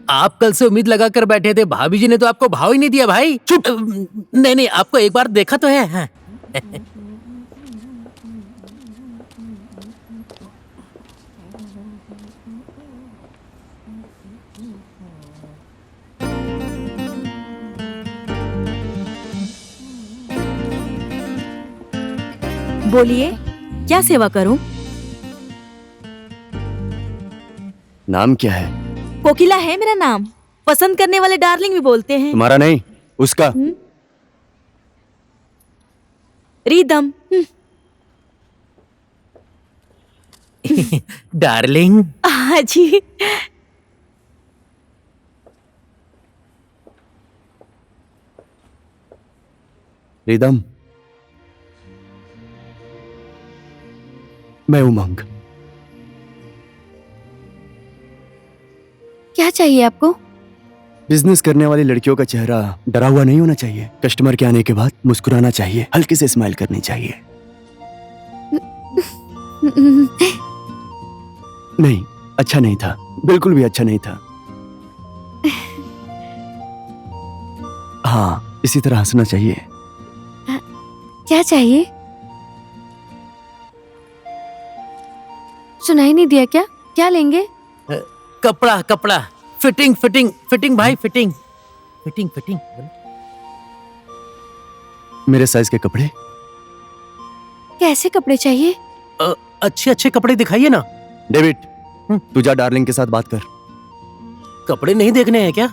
Speaker 5: आप कल से उम्मीद लगा कर बैठे थे, भाभी जी ने तो आपको भाव ही नहीं दिया भाई। चुप। नहीं नहीं, आपको एक बार देखा तो है। हाँ।
Speaker 3: बोलिए, क्या सेवा करूं?
Speaker 11: नाम क्या है?
Speaker 3: कोकिला है मेरा नाम। पसंद करने वाले डार्लिंग भी बोलते हैं।
Speaker 11: तुम्हारा नहीं, उसका।
Speaker 3: रिदम।
Speaker 5: डार्लिंग।
Speaker 3: हाँ जी।
Speaker 11: रिदम, मैं उमंग।
Speaker 4: क्या चाहिए आपको?
Speaker 11: बिजनेस करने वाली लड़कियों का चेहरा डरा हुआ नहीं होना चाहिए। कस्टमर के आने के बाद मुस्कुराना चाहिए, हल्के से स्माइल करनी चाहिए। नहीं, अच्छा नहीं था, बिल्कुल भी अच्छा नहीं था। हाँ, इसी तरह हंसना चाहिए।
Speaker 4: क्या चाहिए? सुनाई नहीं दिया क्या? क्या लेंगे?
Speaker 5: कपड़ा कपड़ा, फिटिंग फिटिंग फिटिंग भाई, फिटिंग फिटिंग फिटिंग।
Speaker 11: मेरे साइज के कपड़े।
Speaker 4: कैसे कपड़े चाहिए?
Speaker 5: अच्छे अच्छे कपड़े दिखाइए ना।
Speaker 11: डेविड, तू जा डार्लिंग के साथ बात कर।
Speaker 5: कपड़े नहीं देखने हैं क्या?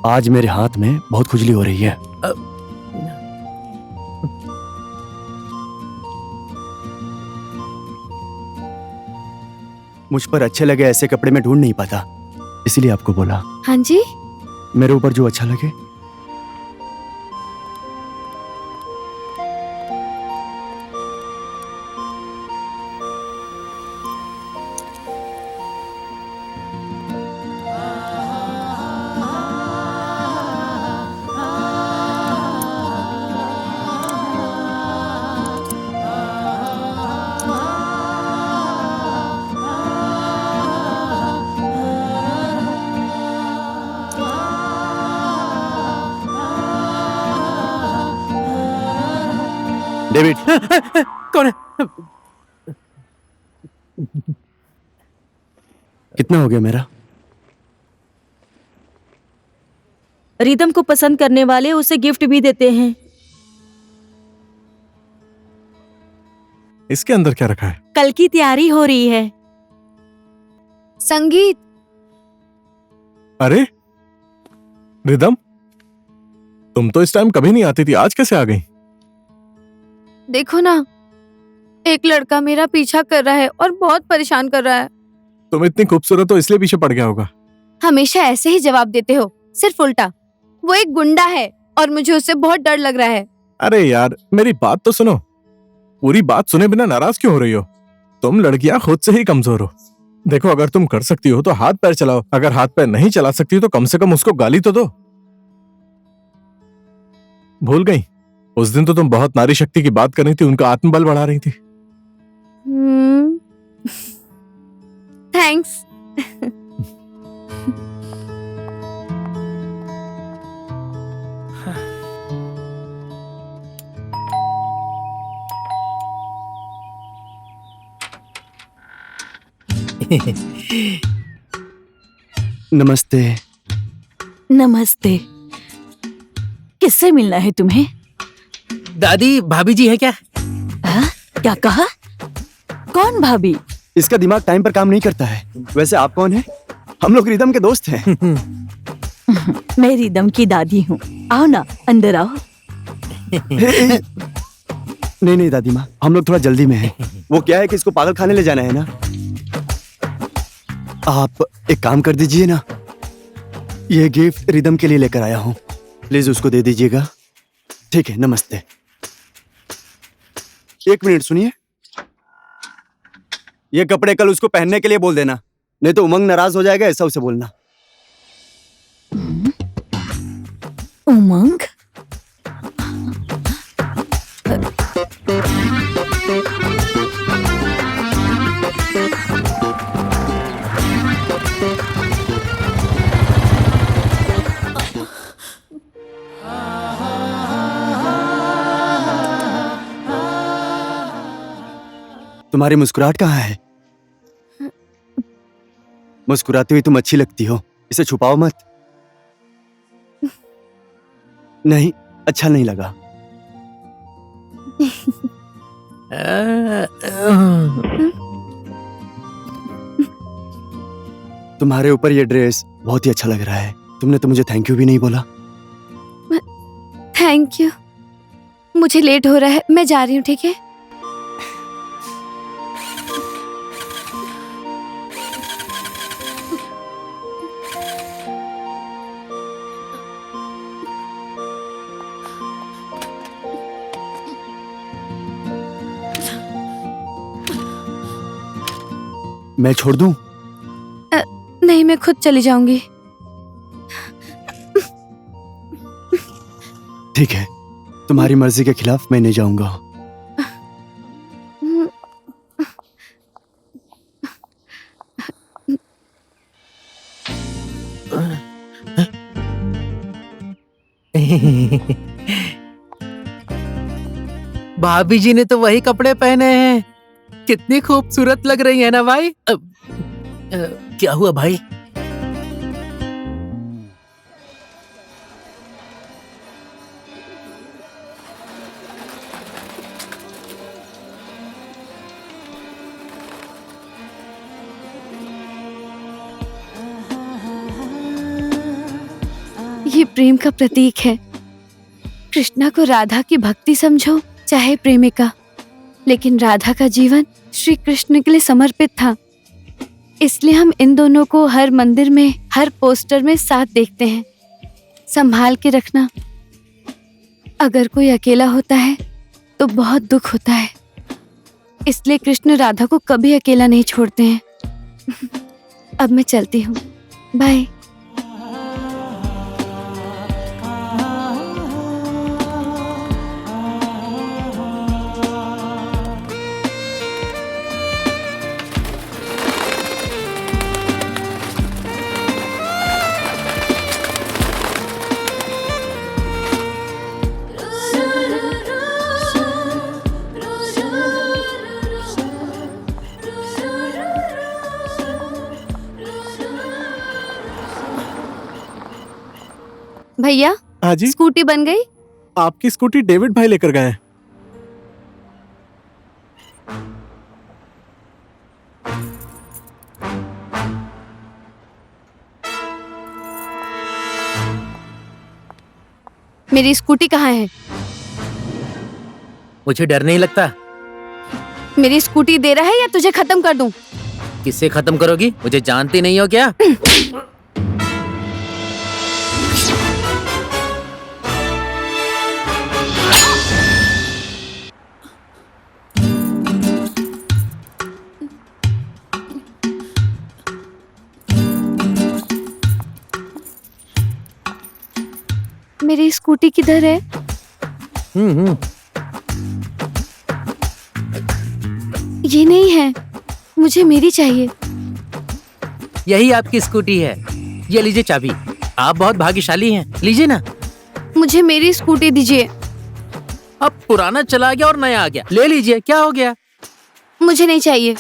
Speaker 11: आज मेरे हाथ में बहुत खुजली हो रही है। मुझ पर अच्छे लगे ऐसे कपड़े मैं ढूंढ नहीं पाता, इसीलिए आपको बोला।
Speaker 4: हाँ जी।
Speaker 11: मेरे ऊपर जो अच्छा लगे। डेविड।
Speaker 5: कौन है?
Speaker 11: कितना हो गया मेरा?
Speaker 3: रिदम को पसंद करने वाले उसे गिफ्ट भी देते हैं।
Speaker 2: इसके अंदर क्या रखा है?
Speaker 3: कल की तैयारी हो रही है।
Speaker 4: संगीत।
Speaker 2: अरे रिदम, तुम तो इस टाइम कभी नहीं आती थी, आज कैसे आ गई?
Speaker 4: देखो ना, एक लड़का मेरा पीछा कर रहा है और बहुत परेशान कर रहा है।
Speaker 2: तुम इतनी खूबसूरत हो इसलिए पीछे पड़ गया होगा।
Speaker 4: हमेशा ऐसे ही जवाब देते हो, सिर्फ उल्टा। वो एक गुंडा है और मुझे उससे बहुत डर लग रहा है।
Speaker 2: अरे यार, मेरी बात तो सुनो। पूरी बात सुने बिना नाराज क्यों हो रही हो? तुम लड़कियां खुद से ही कमजोर हो। देखो, अगर तुम कर सकती हो तो हाथ पैर चलाओ, अगर हाथ पैर नहीं चला सकती तो कम से कम उसको गाली तो दो। भूल गई? उस दिन तो तुम बहुत नारी शक्ति की बात कर रही थी, उनका आत्मबल बढ़ा रही थी।
Speaker 4: थैंक्स।
Speaker 11: नमस्ते।
Speaker 3: नमस्ते। किससे मिलना है तुम्हें?
Speaker 5: दादी, भाभी जी है क्या?
Speaker 3: क्या कहा? कौन भाभी?
Speaker 11: इसका दिमाग टाइम पर काम नहीं करता है। वैसे आप कौन हैं? हम लोग रिदम के दोस्त हैं।
Speaker 3: मैं रिदम की दादी हूँ। आओ ना, अंदर आओ।
Speaker 11: नहीं नहीं दादी माँ, हम लोग थोड़ा जल्दी में हैं। वो क्या है कि इसको पागल खाने ले जाना है ना। आप एक काम कर दीजिए ना, ये गिफ्ट रिदम के लिए लेकर आया हूँ, प्लीज उसको दे दीजिएगा। ठीक है, नमस्ते। एक मिनट सुनिए, ये कपड़े कल उसको पहनने के लिए बोल देना, नहीं तो उमंग नाराज हो जाएगा, ऐसा उसे बोलना।
Speaker 3: उमंग?
Speaker 11: तुम्हारी मुस्कुराहट कहाँ है? मुस्कुराती हुई तुम अच्छी लगती हो, इसे छुपाओ मत। नहीं, अच्छा नहीं लगा। तुम्हारे ऊपर ये ड्रेस बहुत ही अच्छा लग रहा है। तुमने तो मुझे थैंक यू भी नहीं बोला।
Speaker 4: Thank you. मुझे लेट हो रहा है, मैं जा रही हूँ, ठीक है?
Speaker 11: मैं छोड़ दूं?
Speaker 4: नहीं, मैं खुद चली जाऊंगी।
Speaker 11: ठीक है, तुम्हारी मर्जी के खिलाफ मैं नहीं जाऊंगा।
Speaker 5: भाभी जी ने तो वही कपड़े पहने हैं। कितनी खूबसूरत लग रही है ना भाई। क्या हुआ भाई?
Speaker 4: ये प्रेम का प्रतीक है। कृष्णा को राधा की भक्ति समझो चाहे प्रेमिका, लेकिन राधा का जीवन श्री कृष्ण के लिए समर्पित था। इसलिए हम इन दोनों को हर मंदिर में, हर पोस्टर में साथ देखते हैं। संभाल के रखना। अगर कोई अकेला होता है तो बहुत दुख होता है। इसलिए कृष्ण राधा को कभी अकेला नहीं छोड़ते हैं। अब मैं चलती हूँ, बाय। भैया,
Speaker 2: हाँ जी,
Speaker 4: स्कूटी बन गई?
Speaker 2: आपकी स्कूटी डेविड भाई लेकर गए हैं।
Speaker 4: मेरी स्कूटी कहाँ है?
Speaker 5: मुझे डर नहीं लगता।
Speaker 4: मेरी स्कूटी दे रहा है या तुझे खत्म कर दूं?
Speaker 5: किससे खत्म करोगी? मुझे जानती नहीं हो क्या?
Speaker 4: मेरी स्कूटी किधर है? ये नहीं है, मुझे मेरी चाहिए।
Speaker 5: यही आपकी स्कूटी है। ये लीजिए चाबी। आप बहुत भाग्यशाली हैं। लीजिए ना।
Speaker 4: मुझे मेरी स्कूटी दीजिए।
Speaker 5: अब पुराना चला गया और नया आ गया। ले लीजिए, क्या हो गया?
Speaker 4: मुझे नहीं चाहिए।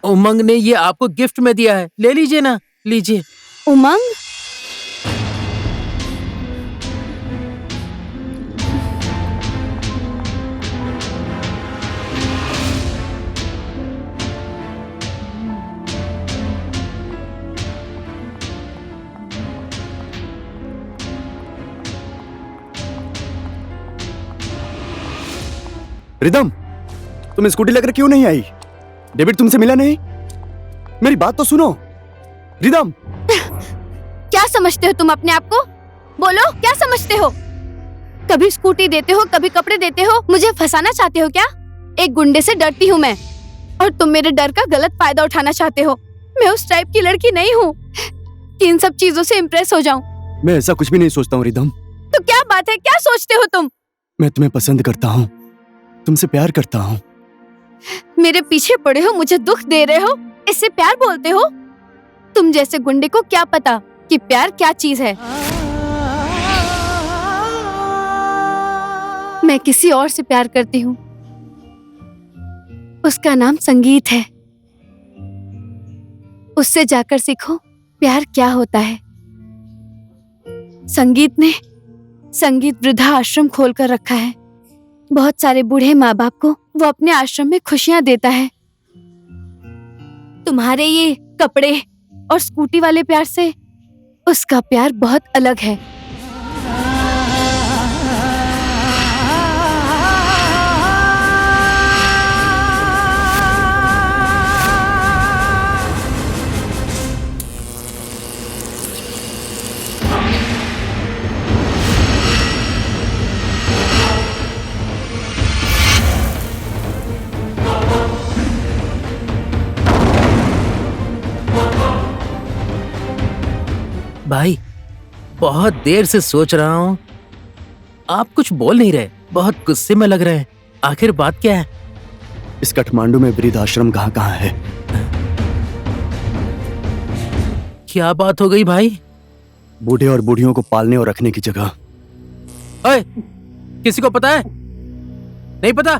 Speaker 5: उमंग ने ये आपको गिफ्ट में दिया है। ले लीजिए ना, लीजिए।
Speaker 4: उमंग?
Speaker 11: रिदम, तुम स्कूटी लेकर क्यों नहीं आई? डेविड तुमसे मिला नहीं? मेरी बात तो सुनो। रिदम,
Speaker 4: क्या समझते हो तुम अपने आप को? बोलो, क्या समझते हो? कभी स्कूटी देते हो, कभी कपड़े देते हो। मुझे फंसाना चाहते हो क्या? एक गुंडे से डरती हूँ मैं, और तुम मेरे डर का गलत फायदा उठाना चाहते हो। मैं उस टाइप की लड़की नहीं हूँ कि इन सब चीजों से इम्प्रेस हो जाऊं।
Speaker 11: मैं ऐसा कुछ भी नहीं सोचता हूँ रिदम।
Speaker 4: तो क्या बात है? क्या सोचते हो तुम?
Speaker 11: मैं तुम्हें पसंद करता हूँ, तुमसे प्यार करता हूँ।
Speaker 4: मेरे पीछे पड़े हो, मुझे दुख दे रहे हो, इससे प्यार बोलते हो? तुम जैसे गुंडे को क्या पता कि प्यार क्या चीज है। मैं किसी और से प्यार करती हूँ। उसका नाम संगीत है। उससे जाकर सीखो प्यार क्या होता है। संगीत वृद्धा आश्रम खोलकर रखा है। बहुत सारे बूढ़े माँ बाप को वो अपने आश्रम में खुशियां देता है। तुम्हारे ये कपड़े और स्कूटी वाले प्यार से उसका प्यार बहुत अलग है।
Speaker 5: भाई बहुत देर से सोच रहा हूँ, आप कुछ बोल नहीं रहे, बहुत गुस्से में लग रहे हैं। आखिर बात क्या है?
Speaker 11: इस काठमांडू में वृद्ध आश्रम कहाँ कहाँ है?
Speaker 5: क्या बात हो गई भाई?
Speaker 11: बूढ़े और बूढ़ियों को पालने और रखने की जगह।
Speaker 5: ओए, किसी को पता है? नहीं पता?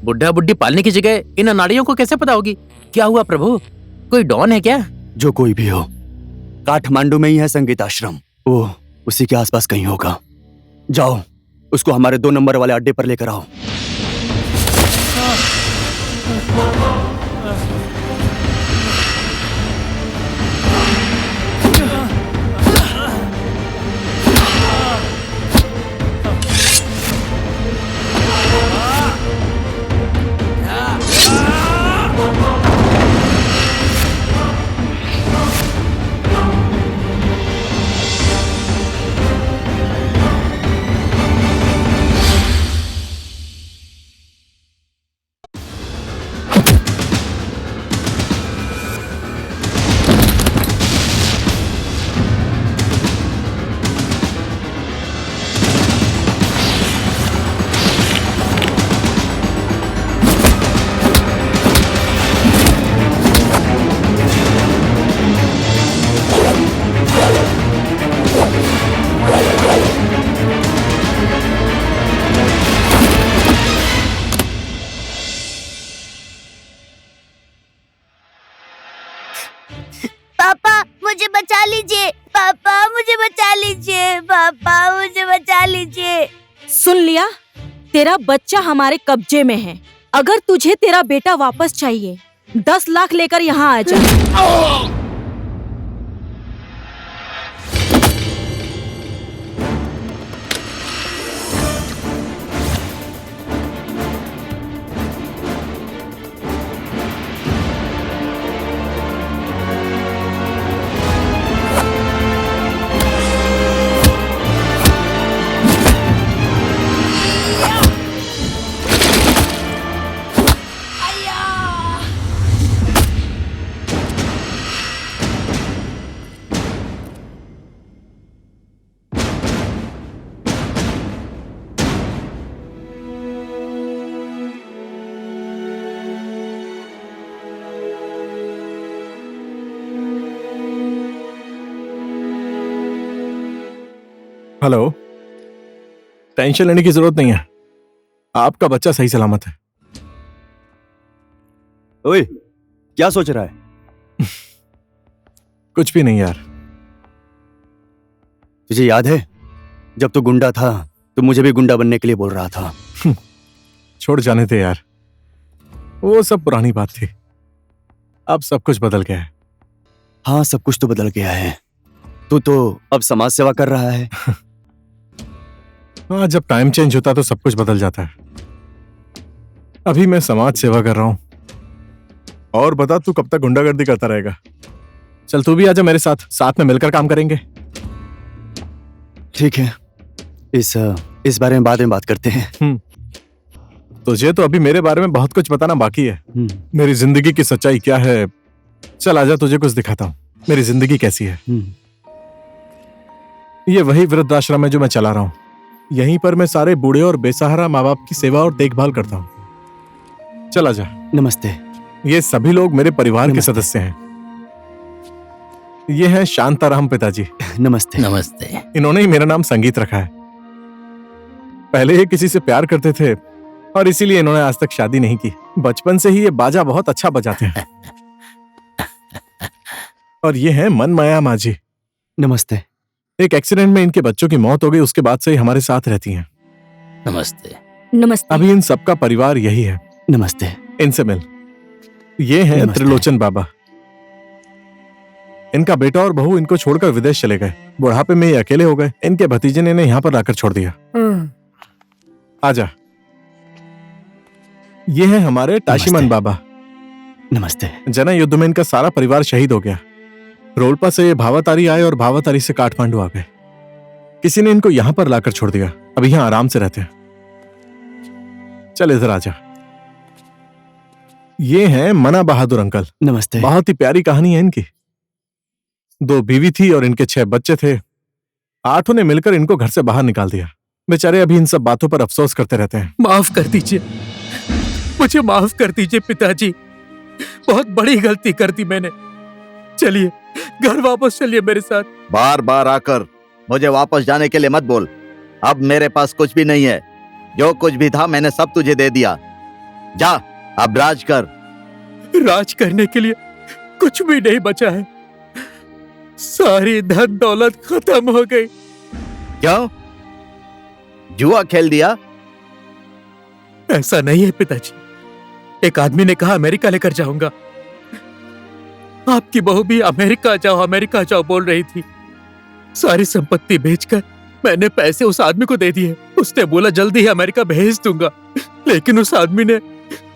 Speaker 5: बुढ़ा बुढ़ी पालने की जगह इन अनाड़ियों को कैसे पता होगी? क्या हुआ प्रभु, कोई डॉन है क्या?
Speaker 11: जो कोई भी हो, काठमांडू में ही है संगीत आश्रम। वो उसी के आसपास कहीं होगा। जाओ, उसको हमारे 2 नंबर वाले अड्डे पर लेकर आओ।
Speaker 1: पापा मुझे बचा लीजिए, पापा मुझे बचा लीजिए, पापा मुझे बचा लीजिए।
Speaker 3: सुन लिया, तेरा बच्चा हमारे कब्जे में है। अगर तुझे तेरा बेटा वापस चाहिए, 10 लाख लेकर यहाँ आ जा।
Speaker 2: हेलो, टेंशन लेने की जरूरत नहीं है, आपका बच्चा सही सलामत है।
Speaker 11: ओए, क्या सोच रहा है?
Speaker 2: कुछ भी नहीं यार।
Speaker 11: तुझे याद है जब तू गुंडा था तो मुझे भी गुंडा बनने के लिए बोल रहा था।
Speaker 2: छोड़ जाने दे यार, वो सब पुरानी बात थी। अब सब कुछ बदल गया है।
Speaker 11: हाँ, सब कुछ तो बदल गया है। तू तो अब समाज सेवा कर रहा है।
Speaker 2: हाँ, जब टाइम चेंज होता तो सब कुछ बदल जाता है। अभी मैं समाज सेवा कर रहा हूं। और बता, तू कब तक गुंडागर्दी करता रहेगा? चल तू भी आजा मेरे साथ, साथ में मिलकर काम करेंगे।
Speaker 11: ठीक है, इस बारे में बाद में बात करते हैं।
Speaker 2: तुझे तो अभी मेरे बारे में बहुत कुछ बताना बाकी है। मेरी जिंदगी की सच्चाई क्या है। चल आजा, तुझे कुछ दिखाता हूँ मेरी जिंदगी कैसी है। ये वही वृद्धाश्रम है जो मैं चला रहा हूँ। यहीं पर मैं सारे बूढ़े और बेसहारा माँ बाप की सेवा और देखभाल करता हूँ। चल आजा।
Speaker 11: नमस्ते।
Speaker 2: ये सभी लोग मेरे परिवार के सदस्य हैं। ये हैं शांताराम पिताजी।
Speaker 11: नमस्ते।
Speaker 8: नमस्ते।
Speaker 2: इन्होंने ही मेरा नाम संगीत रखा है। पहले ये किसी से प्यार करते थे, और इसीलिए इन्होंने आज तक शादी नहीं की। बचपन से ही ये बाजा बहुत अच्छा बजाते हैं। और ये है मनमाया माझी।
Speaker 11: नमस्ते।
Speaker 2: एक एक्सीडेंट में इनके बच्चों की मौत हो गई, उसके बाद से ही हमारे साथ रहती हैं।
Speaker 8: नमस्ते।
Speaker 3: नमस्ते।
Speaker 2: अभी इन सबका परिवार यही है।
Speaker 11: नमस्ते।
Speaker 2: इनसे मिल। ये हैं
Speaker 11: नमस्ते।
Speaker 2: त्रिलोचन बाबा। इनका बेटा और बहू इनको छोड़कर विदेश चले गए। बुढ़ापे में ये अकेले हो गए। इनके भतीजे ने इन्हें यहाँ पर लाकर छोड़ दिया। आजा। ये हैं हमारे टाशीमन बाबा।
Speaker 11: नमस्ते।
Speaker 2: जना युद्ध में इनका सारा परिवार शहीद हो गया। रोलपा से ये भावातारी आए और भावातारी से काठमांडू आ गए। किसी ने इनको यहां पर लाकर छोड़ दिया। अभी यहां आराम से रहते हैं। चल इधर आजा। ये हैं मना बहादुर अंकल।
Speaker 11: नमस्ते।
Speaker 2: बहुत ही प्यारी कहानी है इनकी। 2 बीवी थी और इनके 6 बच्चे थे। 8 ने मिलकर इनको घर से बाहर निकाल दिया। बेचारे अभी इन सब बातों पर अफसोस करते रहते हैं।
Speaker 5: माफ कर दीजिए, मुझे माफ कर दीजिए पिताजी। बहुत बड़ी गलती कर दी मैंने। चलिए घर वापस चलिए मेरे साथ।
Speaker 10: बार बार आकर मुझे वापस जाने के लिए मत बोल। अब मेरे पास कुछ भी नहीं है। जो कुछ भी था मैंने सब तुझे दे दिया। जा अब राज कर।
Speaker 5: राज करने के लिए कुछ भी नहीं बचा है। सारी धन दौलत खत्म हो गई।
Speaker 10: क्यों? जुआ खेल दिया?
Speaker 5: ऐसा नहीं है पिताजी। एक आदमी ने कहा अमेरिका लेकर जाऊंगा। आपकी बहू भी अमेरिका जाओ बोल रही थी। सारी संपत्ति बेचकर मैंने पैसे उस आदमी को दे दिए। उसने बोला जल्दी ही अमेरिका भेज दूंगा, लेकिन उस आदमी ने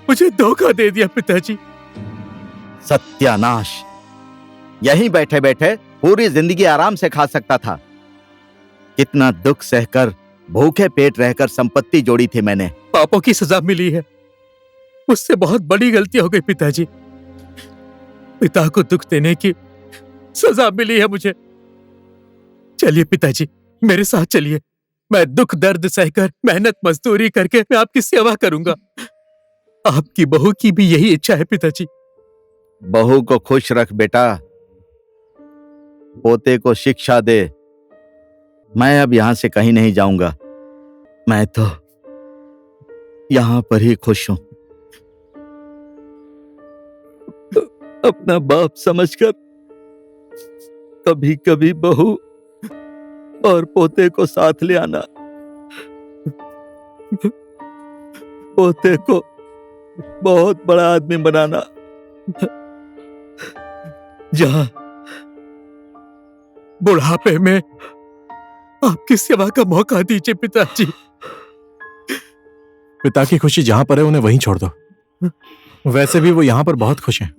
Speaker 5: मुझे धोखा दे दिया पिताजी।
Speaker 10: सत्यानाश। यहीं बैठे बैठे पूरी जिंदगी आराम से खा सकता था। कितना दुख सहकर भूखे पेट रहकर संपत्ति जोड़ी थी मैंने।
Speaker 5: पापों की सजा मिली है। मुझसे बहुत बड़ी गलती हो गई पिताजी। पिता को दुख देने की सजा मिली है मुझे। चलिए पिताजी मेरे साथ चलिए। मैं दुख दर्द सहकर मेहनत मजदूरी करके मैं आपकी सेवा करूंगा। आपकी बहू की भी यही इच्छा है पिताजी।
Speaker 10: बहू को खुश रख बेटा। पोते को शिक्षा दे। मैं अब यहां से कहीं नहीं जाऊंगा। मैं तो यहां पर ही खुश हूं। अपना बाप समझकर कभी कभी बहू और पोते को साथ ले आना। पोते को बहुत बड़ा आदमी बनाना।
Speaker 5: जहां बुढ़ापे में आपकी सेवा का मौका दीजिए पिताजी।
Speaker 2: पिता की खुशी जहां पर है उन्हें वहीं छोड़ दो। वैसे भी वो यहां पर बहुत खुश हैं।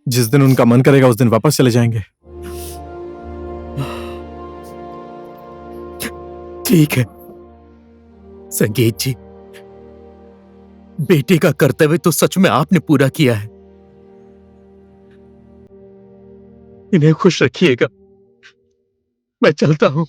Speaker 2: जिस दिन उनका मन करेगा उस दिन वापस चले जाएंगे।
Speaker 5: ठीक है संगीत जी, बेटे का कर्तव्य तो सच में आपने पूरा किया है। इन्हें खुश रखिएगा। मैं चलता हूं।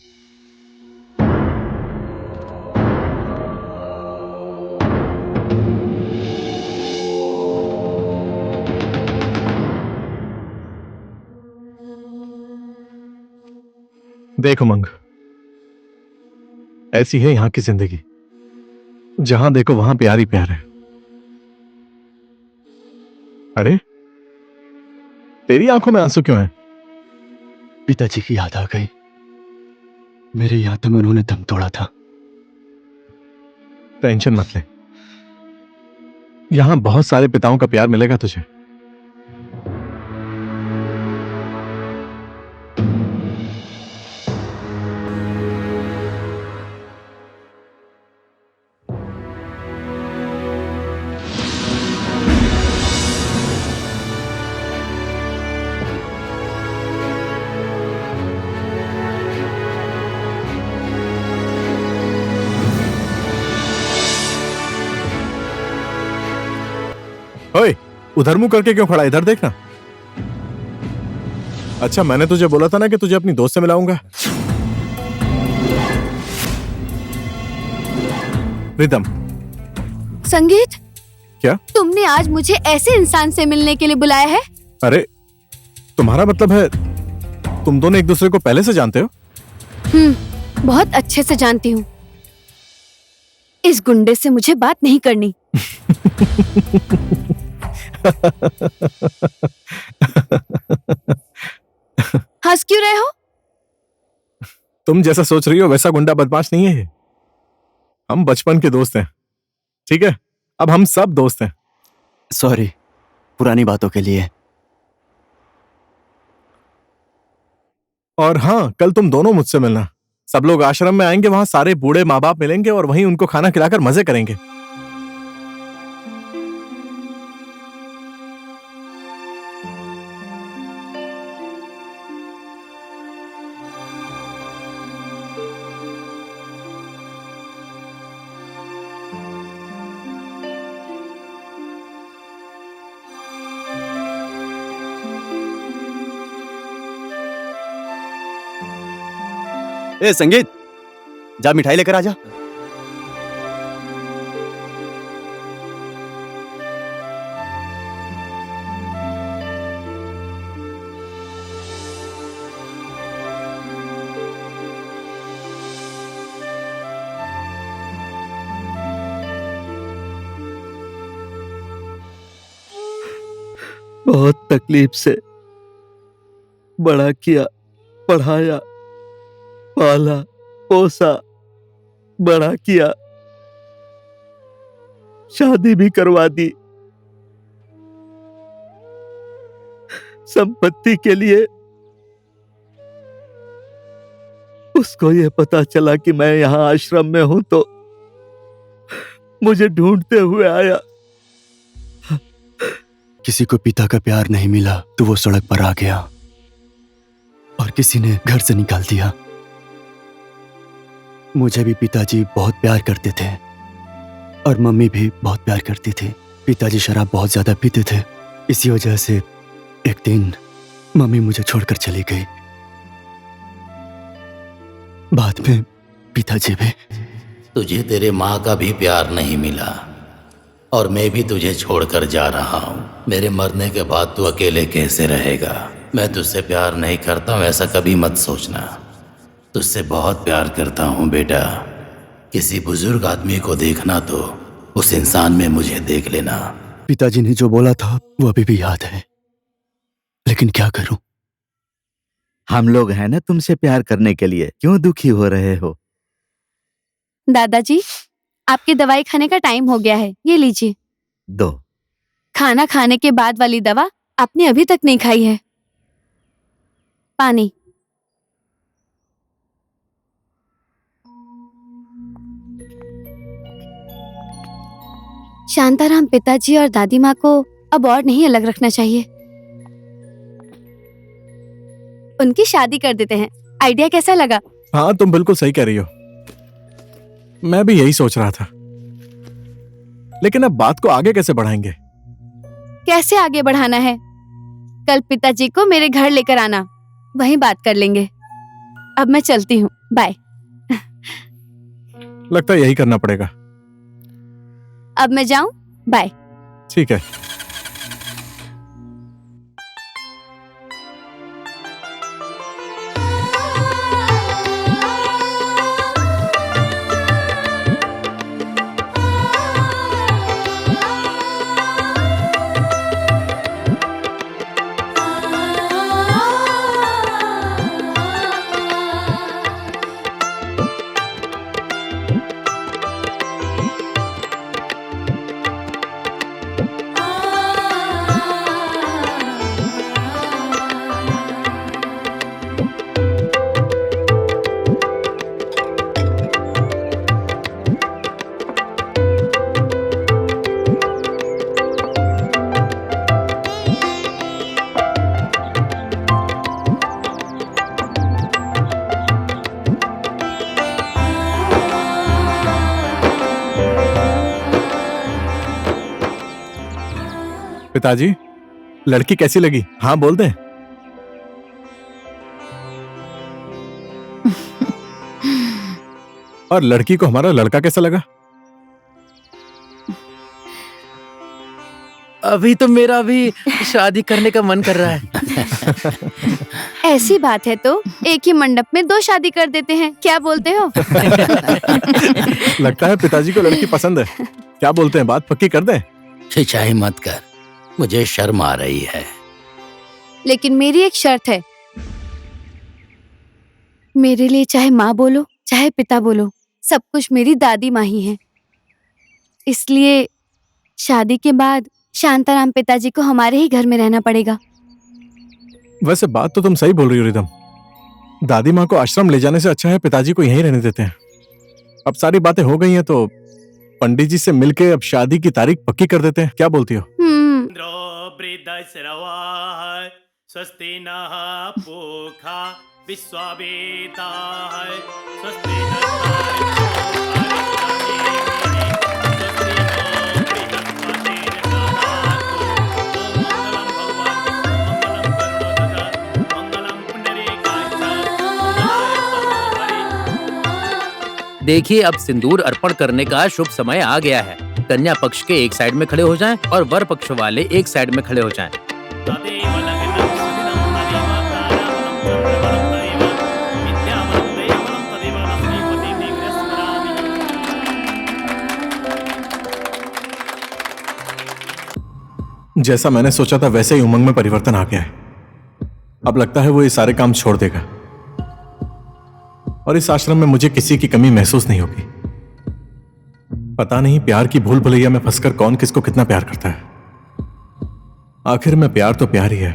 Speaker 2: देख उमंग, ऐसी है यहां की जिंदगी। जहां देखो वहां प्यार ही प्यार है। अरे तेरी आंखों में आंसू क्यों है?
Speaker 11: पिताजी की याद आ गई। मेरे यादों में उन्होंने दम तोड़ा था।
Speaker 2: टेंशन मत ले। यहां बहुत सारे पिताओं का प्यार मिलेगा तुझे। ओए, उधर मुंह करके क्यों खड़ा? इधर देखना। अच्छा, मैंने तुझे बोला था ना कि तुझे अपनी दोस्त से मिलाऊंगा। रिदम।
Speaker 4: संगीत,
Speaker 2: क्या?
Speaker 4: तुमने आज मुझे ऐसे इंसान से मिलने के लिए बुलाया है?
Speaker 2: अरे तुम्हारा मतलब है तुम दोनों एक दूसरे को पहले से जानते हो?
Speaker 4: बहुत अच्छे से जानती हूँ। इस गुंडे से मुझे बात नहीं करनी। हंस क्यों रहे हो?
Speaker 2: तुम जैसा सोच रही हो वैसा गुंडा बदमाश नहीं है ये। हम बचपन के दोस्त हैं, ठीक है? अब हम सब दोस्त हैं।
Speaker 11: सॉरी पुरानी बातों के लिए।
Speaker 2: और हाँ, कल तुम दोनों मुझसे मिलना। सब लोग आश्रम में आएंगे, वहां सारे बूढ़े माँ बाप मिलेंगे और वहीं उनको खाना खिलाकर मजे करेंगे।
Speaker 11: ए संगीत, जा मिठाई लेकर आ जा।
Speaker 10: बहुत तकलीफ से बड़ा किया, पढ़ाया, पाला, पोसा, बड़ा किया, शादी भी करवा दी। संपत्ति के लिए उसको ये पता चला कि मैं यहां आश्रम में हूं तो मुझे ढूंढते हुए आया।
Speaker 11: किसी को पिता का प्यार नहीं मिला तो वो सड़क पर आ गया और किसी ने घर से निकाल दिया। मुझे भी पिताजी बहुत प्यार करते थे और मम्मी भी बहुत प्यार करती थी। पिताजी शराब बहुत ज्यादा पीते थे, इसी वजह से एक दिन मम्मी मुझे छोड़कर चली गई। बाद में पिताजी भी।
Speaker 8: तुझे तेरे माँ का भी प्यार नहीं मिला और मैं भी तुझे छोड़कर जा रहा हूँ। मेरे मरने के बाद तू अकेले कैसे रहेगा? मैं तुझसे प्यार नहीं करता हूँ ऐसा कभी मत सोचना। तुझसे बहुत प्यार करता हूँ बेटा। किसी बुजुर्ग आदमी को देखना तो उस इंसान में मुझे देख लेना।
Speaker 11: पिताजी ने जो बोला था वो अभी भी याद है, लेकिन क्या करूं?
Speaker 10: हम लोग हैं ना तुमसे प्यार करने के लिए, क्यों दुखी हो रहे हो?
Speaker 4: दादाजी, आपकी दवाई खाने का टाइम हो गया है, ये लीजिए।
Speaker 10: दो।
Speaker 4: खाना खाने के बाद वाली दवा आपने अभी तक नहीं खाई है। पानी। शांताराम पिताजी और दादी माँ को अब और नहीं अलग रखना चाहिए। उनकी शादी कर देते हैं। आइडिया कैसा लगा?
Speaker 2: हाँ, तुम बिल्कुल सही कह रही हो। मैं भी यही सोच रहा था, लेकिन अब बात को आगे कैसे बढ़ाएंगे?
Speaker 4: कैसे आगे बढ़ाना है? कल पिताजी को मेरे घर लेकर आना, वहीं बात कर लेंगे। अब मैं चलती हूँ, बाय।
Speaker 2: लगता है यही करना पड़ेगा।
Speaker 4: अब मैं जाऊं, बाय।
Speaker 2: ठीक है। पिताजी, लड़की कैसी लगी? हाँ बोल दें। और लड़की को हमारा लड़का कैसा लगा?
Speaker 12: अभी तो मेरा भी शादी करने का मन कर रहा है।
Speaker 4: ऐसी बात है तो एक ही मंडप में 2 शादी कर देते हैं, क्या बोलते हो?
Speaker 2: लगता है पिताजी को लड़की पसंद है। क्या बोलते हैं, बात पक्की कर दें?
Speaker 8: खिंचाई मत कर, मुझे शर्म आ रही है।
Speaker 4: लेकिन मेरी एक शर्त है, मेरे लिए चाहे माँ बोलो चाहे पिता बोलो, सब कुछ मेरी दादी माँ ही है। इसलिए शादी के बाद शांताराम पिताजी को हमारे ही घर में रहना पड़ेगा।
Speaker 2: वैसे बात तो तुम सही बोल रही हो रिदम। दादी माँ को आश्रम ले जाने से अच्छा है पिताजी को यहीं रहने देते हैं। अब सारी बातें हो गई हैं तो पंडित जी से मिलके अब शादी की तारीख पक्की कर देते हैं। क्या बोलती हो?
Speaker 13: स्वस्ति नः पूषा विश्ववेदाः स्वस्ति नः
Speaker 12: देखिए, अब सिंदूर अर्पण करने का शुभ समय आ गया है। कन्या पक्ष के एक साइड में खड़े हो जाएं और वर पक्ष वाले एक साइड में खड़े हो जाएं।
Speaker 2: जैसा मैंने सोचा था वैसे ही उमंग में परिवर्तन आ गया है। अब लगता है वो ये सारे काम छोड़ देगा और इस आश्रम में मुझे किसी की कमी महसूस नहीं होगी। पता नहीं प्यार की भूल भुलैया में फंसकर कौन किसको कितना प्यार करता है। आखिर में प्यार तो प्यार ही है।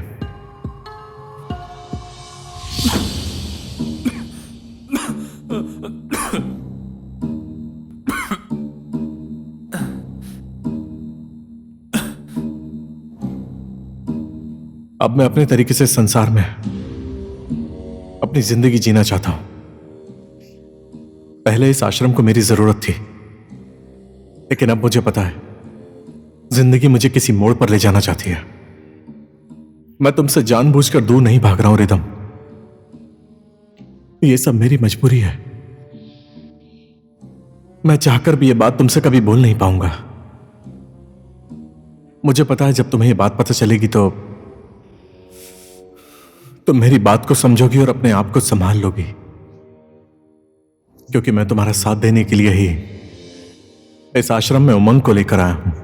Speaker 2: अब मैं अपने तरीके से संसार में अपनी जिंदगी जीना चाहता हूं। पहले इस आश्रम को मेरी जरूरत थी, लेकिन अब मुझे पता है जिंदगी मुझे किसी मोड़ पर ले जाना चाहती है। मैं तुमसे जानबूझकर दूर नहीं भाग रहा हूं रिदम। यह सब मेरी मजबूरी है। मैं चाहकर भी यह बात तुमसे कभी बोल नहीं पाऊंगा। मुझे पता है जब तुम्हें यह बात पता चलेगी तो तुम मेरी बात को समझोगी और अपने आप को संभाल लोगी, क्योंकि मैं तुम्हारा साथ देने के लिए ही इस आश्रम में उमंग को लेकर आया हूं।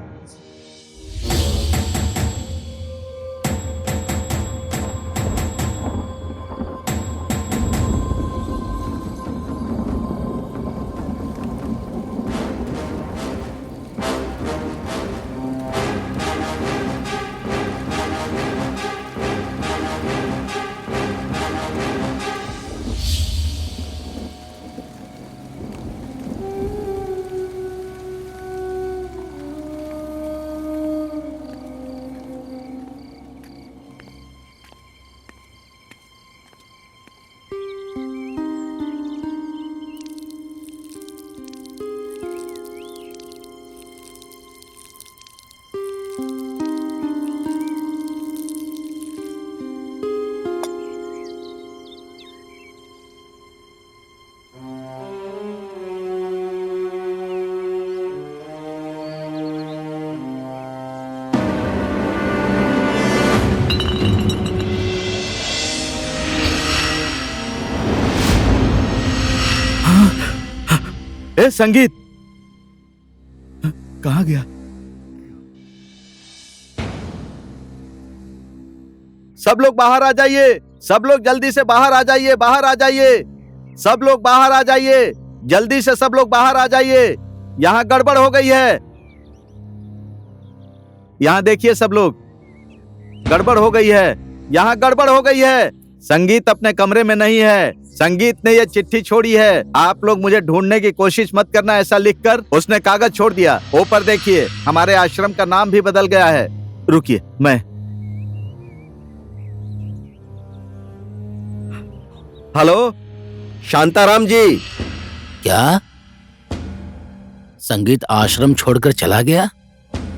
Speaker 10: संगीत कहाँ गया? सब लोग बाहर आ जाइए, सब लोग जल्दी से बाहर आ जाइए, बाहर आ जाइए, सब लोग बाहर आ जाइए, जल्दी से सब लोग बाहर आ जाइए। यहां गड़बड़ हो गई है। यहां देखिए सब लोग, गड़बड़ हो गई है, यहां गड़बड़ हो गई है। संगीत अपने कमरे में नहीं है। संगीत ने यह चिट्ठी छोड़ी है। आप लोग मुझे ढूंढने की कोशिश मत करना, ऐसा लिखकर उसने कागज छोड़ दिया। ऊपर देखिए, हमारे आश्रम का नाम भी बदल गया है। रुकिए, मैं हेलो शांताराम जी।
Speaker 8: क्या संगीत आश्रम छोड़कर चला गया?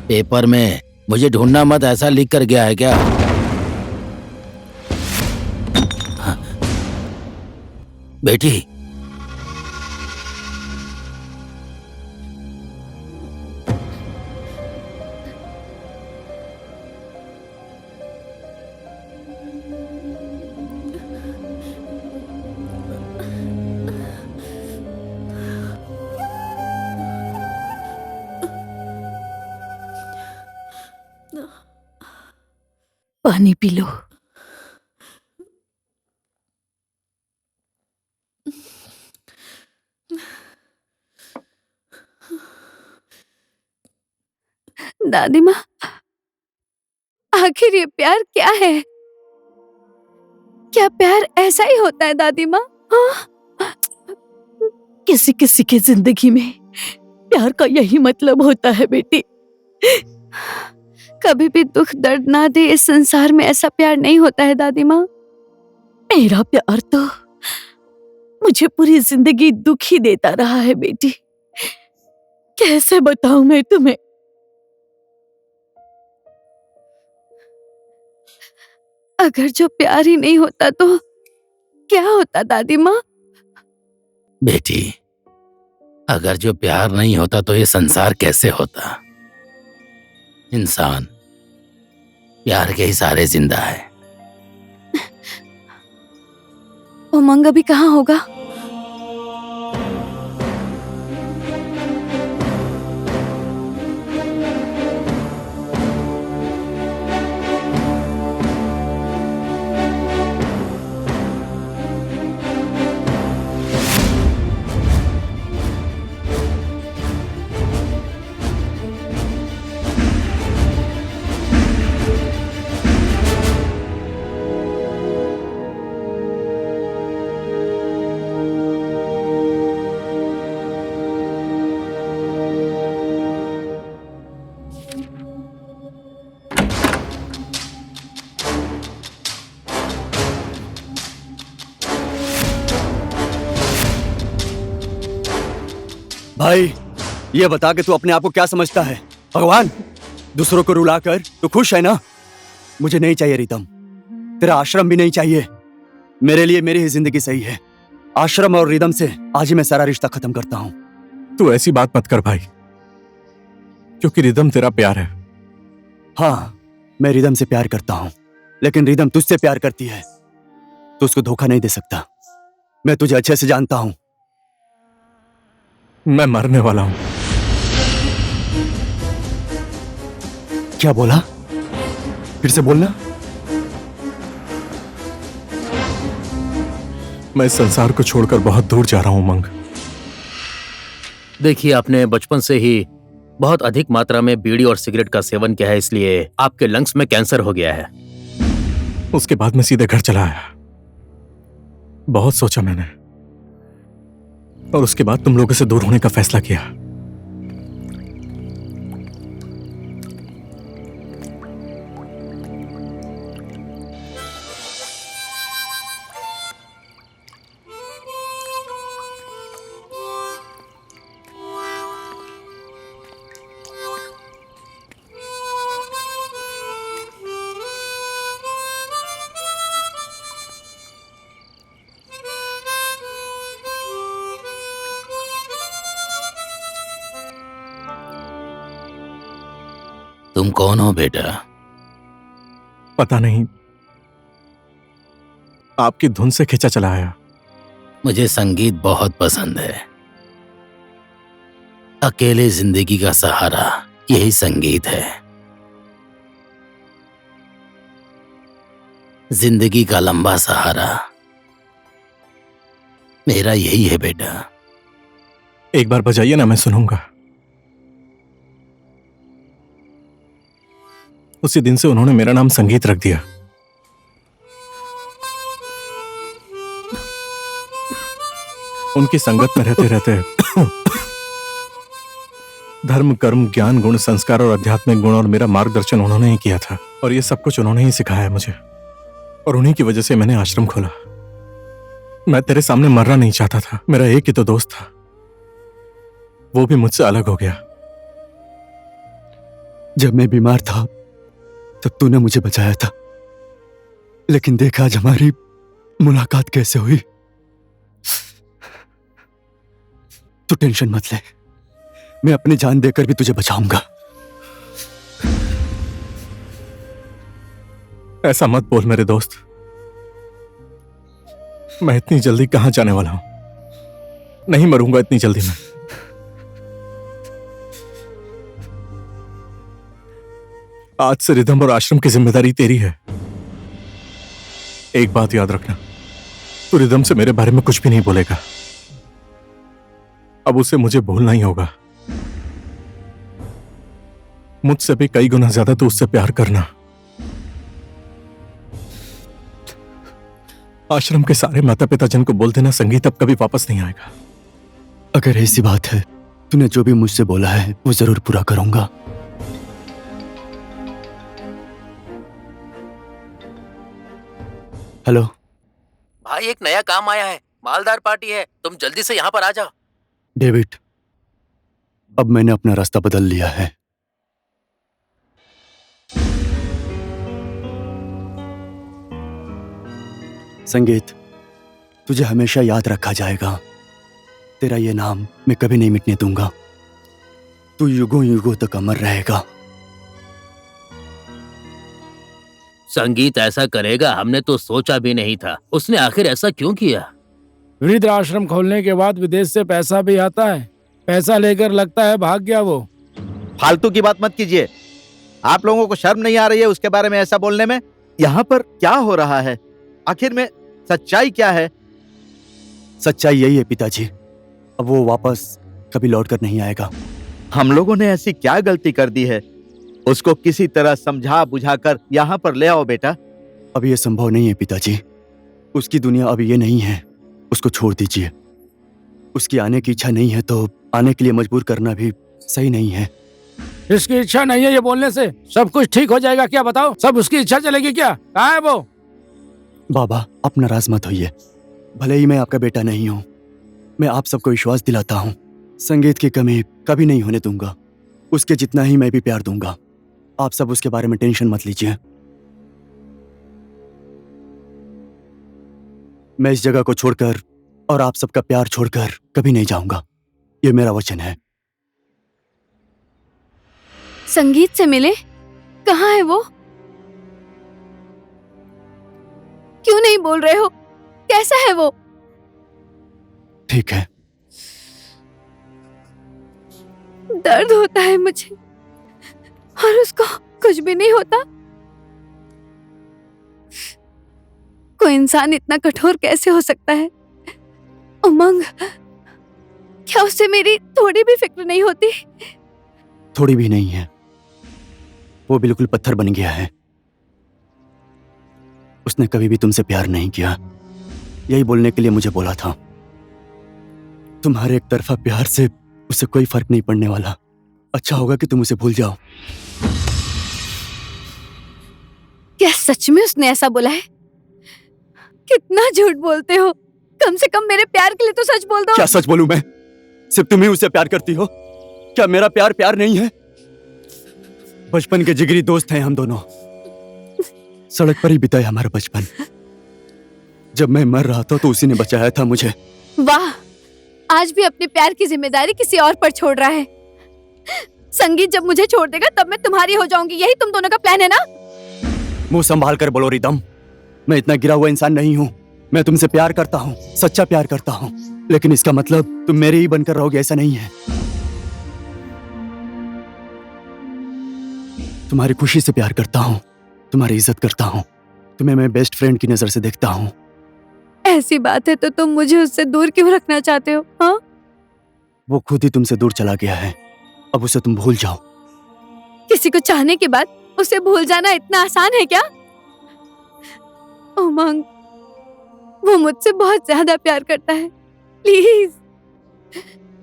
Speaker 8: पेपर में मुझे ढूंढना मत ऐसा लिख कर गया है क्या? बेटी,
Speaker 3: पानी पी लो।
Speaker 4: दादी माँ, आखिर ये प्यार क्या है? क्या प्यार ऐसा ही होता है दादी माँ? हाँ?
Speaker 3: किसी किसी की जिंदगी में प्यार का यही मतलब होता है बेटी।
Speaker 4: कभी भी दुख दर्द ना दे इस संसार में ऐसा प्यार नहीं होता है दादी माँ।
Speaker 3: मेरा प्यार तो मुझे पूरी जिंदगी दुख ही देता रहा है बेटी। कैसे बताऊं मैं तुम्हें?
Speaker 4: अगर जो प्यार ही नहीं होता तो क्या होता दादी माँ?
Speaker 8: बेटी, अगर जो प्यार नहीं होता तो ये संसार कैसे होता? इंसान प्यार के ही सहारे जिंदा है।
Speaker 4: उमंग अभी कहाँ होगा?
Speaker 11: भाई, ये बता के तू अपने आप को क्या समझता है? भगवान? दूसरों को रुलाकर तू खुश है ना? मुझे नहीं चाहिए रिदम, तेरा आश्रम भी नहीं चाहिए। मेरे लिए मेरी ही जिंदगी सही है। आश्रम और रिदम से आज ही मैं सारा रिश्ता खत्म करता हूँ।
Speaker 2: तू ऐसी बात मत कर भाई, क्योंकि रिदम तेरा प्यार है।
Speaker 11: हाँ, मैं रिदम से प्यार करता हूँ, लेकिन रिदम तुझसे प्यार करती है। तू उसको धोखा नहीं दे सकता। मैं तुझे अच्छे से जानता हूँ।
Speaker 2: मैं मरने वाला हूं।
Speaker 11: क्या बोला? फिर से बोलना।
Speaker 2: मैं इस संसार को छोड़कर बहुत दूर जा रहा हूं उमंग।
Speaker 12: देखिए, आपने बचपन से ही बहुत अधिक मात्रा में बीड़ी और सिगरेट का सेवन किया है, इसलिए आपके लंग्स में कैंसर हो गया है।
Speaker 2: उसके बाद मैं सीधे घर चला आया। बहुत सोचा मैंने, और उसके बाद तुम लोगों से दूर होने का फैसला किया।
Speaker 8: तुम कौन हो बेटा?
Speaker 2: पता नहीं, आपकी धुन से खींचा चला आया।
Speaker 8: मुझे संगीत बहुत पसंद है। अकेले जिंदगी का सहारा यही संगीत है। जिंदगी का लंबा सहारा मेरा यही है बेटा।
Speaker 2: एक बार बजाइए ना, मैं सुनूंगा। उसी दिन से उन्होंने मेरा नाम संगीत रख दिया। उनकी संगत में रहते रहते धर्म, कर्म, ज्ञान, गुण, संस्कार और आध्यात्मिक गुण और मेरा मार्गदर्शन उन्होंने ही किया था, और ये सब कुछ उन्होंने ही सिखाया मुझे, और उन्हीं की वजह से मैंने आश्रम खोला। मैं तेरे सामने मरना नहीं चाहता था। मेरा एक ही तो दोस्त था, वो भी मुझसे अलग हो गया।
Speaker 11: जब मैं बीमार था तब तूने मुझे बचाया था, लेकिन देखा आज हमारी मुलाकात कैसे हुई। तू टेंशन मत ले, मैं अपनी जान देकर भी तुझे बचाऊंगा।
Speaker 2: ऐसा मत बोल मेरे दोस्त, मैं इतनी जल्दी कहां जाने वाला हूं। नहीं मरूंगा इतनी जल्दी मैं। आज से रिदम और आश्रम की जिम्मेदारी तेरी है। एक बात याद रखना, तू रिदम से मेरे बारे में कुछ भी नहीं बोलेगा। अब उसे मुझे भूलना ही होगा। मुझसे भी कई गुना ज्यादा तू उससे प्यार करना। आश्रम के सारे माता पिता जन को बोल देना संगीत अब कभी वापस नहीं आएगा।
Speaker 11: अगर ऐसी बात है, तूने जो भी मुझसे बोला है वो जरूर पूरा करूंगा। हेलो
Speaker 12: भाई, एक नया काम आया है, मालदार पार्टी है, तुम जल्दी से यहाँ पर आ जाओ।
Speaker 11: डेविड, अब मैंने अपना रास्ता बदल लिया है। संगीत, तुझे हमेशा याद रखा जाएगा। तेरा ये नाम मैं कभी नहीं मिटने दूंगा। तू युगों युगों तक अमर रहेगा।
Speaker 12: संगीत ऐसा करेगा हमने तो सोचा भी नहीं था। उसने आखिर ऐसा क्यों किया?
Speaker 9: वृद्ध आश्रम खोलने के बाद विदेश से पैसा भी आता है। पैसा लेकर लगता है भाग गया वो।
Speaker 10: फालतू की बात मत कीजिए। आप लोगों को शर्म नहीं आ रही है उसके बारे में ऐसा बोलने में? यहाँ पर क्या हो रहा है? आखिर में सच्चाई क्या है?
Speaker 11: सच्चाई यही है पिताजी, अब वो वापस कभी लौटकर नहीं आएगा।
Speaker 10: हम लोगों ने ऐसी क्या गलती कर दी है? उसको किसी तरह समझा बुझाकर यहाँ पर ले आओ बेटा।
Speaker 11: अब ये संभव नहीं है पिताजी। उसकी दुनिया अब ये नहीं है। उसको छोड़ दीजिए। उसकी आने की इच्छा नहीं है तो आने के लिए मजबूर करना भी सही नहीं है।
Speaker 9: इसकी इच्छा नहीं है ये बोलने से सब कुछ ठीक हो जाएगा क्या? बताओ, सब उसकी इच्छा चलेगी क्या? कहाँ है वो?
Speaker 11: बाबा, आप नाराज मत होइए। भले ही मैं आपका बेटा नहीं हूँ, मैं आप सबको विश्वास दिलाता हूँ, संगीत की कमी कभी नहीं होने दूंगा। उसके जितना ही मैं भी प्यार दूंगा। आप सब उसके बारे में टेंशन मत लीजिए। मैं इस जगह को छोड़कर और आप सबका प्यार छोड़कर कभी नहीं जाऊंगा। ये मेरा वचन है।
Speaker 4: संगीत से मिले? कहाँ है वो? क्यों नहीं बोल रहे हो? कैसा है वो?
Speaker 11: ठीक है।
Speaker 4: दर्द होता है मुझे और उसको कुछ भी नहीं होता। कोई इंसान इतना कठोर कैसे हो सकता है? उमंग, क्या उससे मेरी थोड़ी भी फिक्र नहीं होती?
Speaker 11: थोड़ी भी नहीं है। वो बिल्कुल पत्थर बन गया है। उसने कभी भी तुमसे प्यार नहीं किया। यही बोलने के लिए मुझे बोला था। तुम्हारे एक तरफा प्यार से उसे कोई फर्क नहीं पड़ने वाला। अच्छा होगा कि तुम उसे भूल जाओ।
Speaker 4: क्या सच में उसने ऐसा बोला है? कितना झूठ बोलते हो। कम से कम मेरे प्यार के लिए तो सच बोल दो।
Speaker 11: क्या सच बोलूं मैं? सिर्फ तुम ही उसे प्यार करती हो? क्या मेरा प्यार प्यार नहीं है? बचपन के जिगरी दोस्त हैं हम दोनों। सड़क पर ही बिताया हमारा बचपन। जब मैं मर रहा था तो उसी ने बचाया था मुझे।
Speaker 4: वाह, आज भी अपने प्यार की जिम्मेदारी किसी और पर छोड़ रहा है। संगीत जब मुझे छोड़ देगा तब मैं तुम्हारी हो जाऊंगी। यही तुम दोनों का प्लान है ना?
Speaker 11: मुंह संभाल कर बोलो रिदम। मैं इतना गिरा हुआ इंसान नहीं हूँ। मैं तुमसे प्यार करता हूँ, सच्चा प्यार करता हूँ, लेकिन इसका मतलब तुम मेरे ही बनकर रहोगे ऐसा नहीं है। तुम्हारी खुशी से प्यार करता हूँ, तुम्हारी इज्जत करता हूँ, तुम्हें मैं बेस्ट फ्रेंड की नजर से देखता हूँ।
Speaker 4: ऐसी बात है तो तुम मुझे उससे दूर क्यों रखना चाहते हो? हाँ,
Speaker 11: वो खुद ही तुमसे दूर चला गया है। अब उसे तुम भूल जाओ।
Speaker 4: किसी को चाहने के बाद उसे भूल जाना इतना आसान है क्या? उमंग, वो मुझसे बहुत ज्यादा प्यार करता है। प्लीज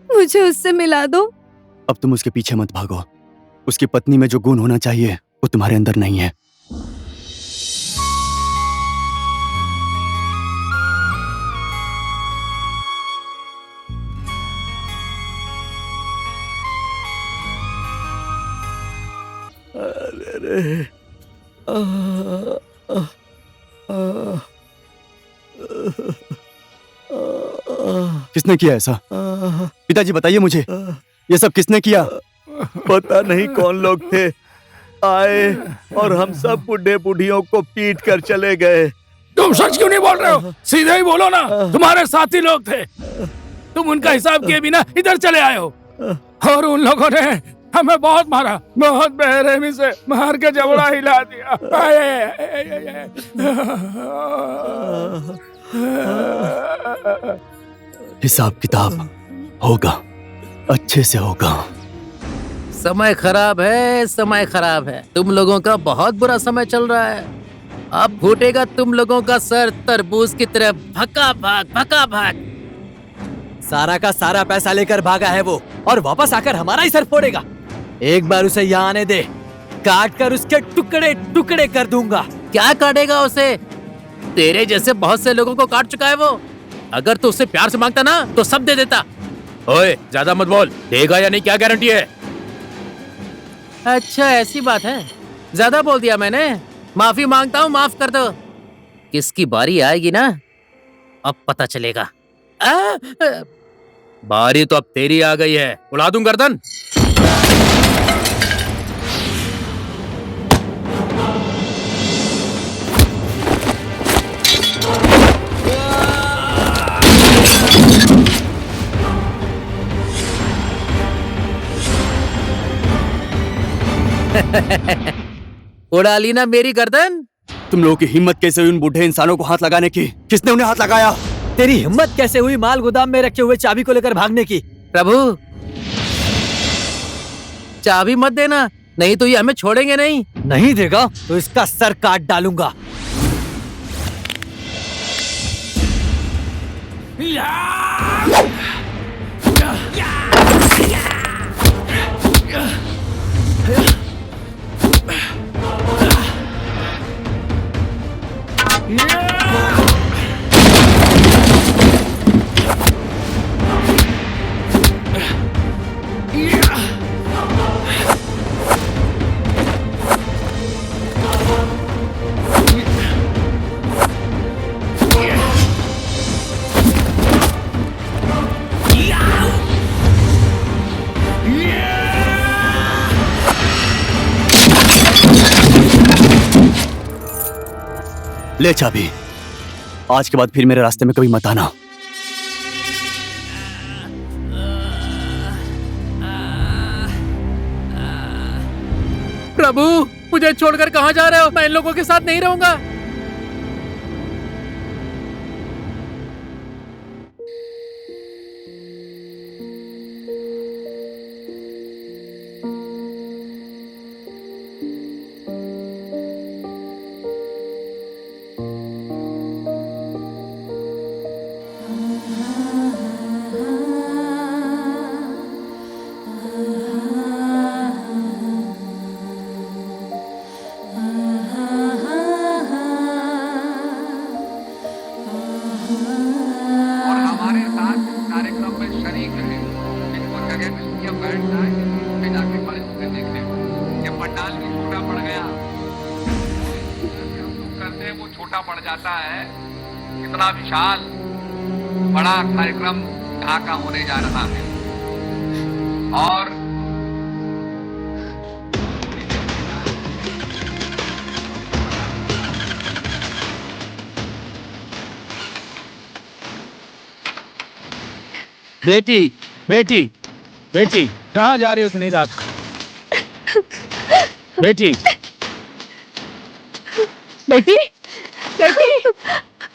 Speaker 4: मुझे उससे मिला दो।
Speaker 11: अब तुम उसके पीछे मत भागो। उसकी पत्नी में जो गुण होना चाहिए वो तुम्हारे अंदर नहीं है। किसने किया ऐसा? पिताजी बताइए मुझे, ये सब किसने किया?
Speaker 10: पता नहीं कौन लोग थे, आए और हम सब बुढ़े बुढ़ियों को पीट कर चले गए।
Speaker 9: तुम सच क्यों नहीं बोल रहे हो? सीधे ही बोलो ना। तुम्हारे साथी लोग थे, तुम उनका हिसाब किए बिना इधर चले आए हो और उन लोगों ने हमें बहुत मारा, बहुत बेरहमी से मार के जबड़ा हिला दिया। आय, आय, आय, आय, आय, आय।
Speaker 11: हिसाब किताब होगा, अच्छे से होगा।
Speaker 12: समय खराब है, समय खराब है। तुम लोगों का बहुत बुरा समय चल रहा है। अब फूटेगा तुम लोगों का सर तरबूज की तरह भका भाग, भका भाग।
Speaker 6: सारा का सारा पैसा लेकर भागा है वो, और वापस आकर हमारा ही सर फोड़ेगा। एक बार उसे यहाँ आने दे, काट कर उसके टुकड़े टुकड़े कर दूंगा।
Speaker 12: क्या काटेगा उसे? तेरे जैसे बहुत से लोगों को काट चुका है वो। अगर तू उससे प्यार से मांगता ना तो सब दे देता। ओए, ज्यादा मत बोल। देगा या नहीं क्या गारंटी है? अच्छा, ऐसी बात है। ज्यादा बोल दिया मैंने। माफी मांगता हूँ, माफ कर दो। किसकी बारी आएगी ना, अब पता चलेगा। बारी तो अब तेरी आ गई है। उड़ा दूं गर्दन। उड़ा ली ना मेरी गर्दन?
Speaker 11: तुम लोगों की हिम्मत कैसे हुई उन बूढ़े इंसानों को हाथ लगाने की? किसने उन्हें हाथ लगाया?
Speaker 6: तेरी हिम्मत कैसे हुई माल गोदाम में रखे हुए चाबी को लेकर भागने की?
Speaker 12: प्रभु, चाबी मत देना, नहीं तो ये हमें छोड़ेंगे नहीं।
Speaker 6: नहीं देगा तो इसका सर काट डालूंगा।
Speaker 11: ले चाबी, आज के बाद फिर मेरे रास्ते में कभी मत आना।
Speaker 12: प्रभु, मुझे छोड़कर कहाँ जा रहे हो? मैं इन लोगों के साथ नहीं रहूंगा।
Speaker 14: इतना विशाल बड़ा कार्यक्रम यहाँ का होने जा रहा है और
Speaker 9: बेटी, बेटी, बेटी, कहाँ जा रही हो इतनी रात? बेटी,
Speaker 3: बेटी, बेटी,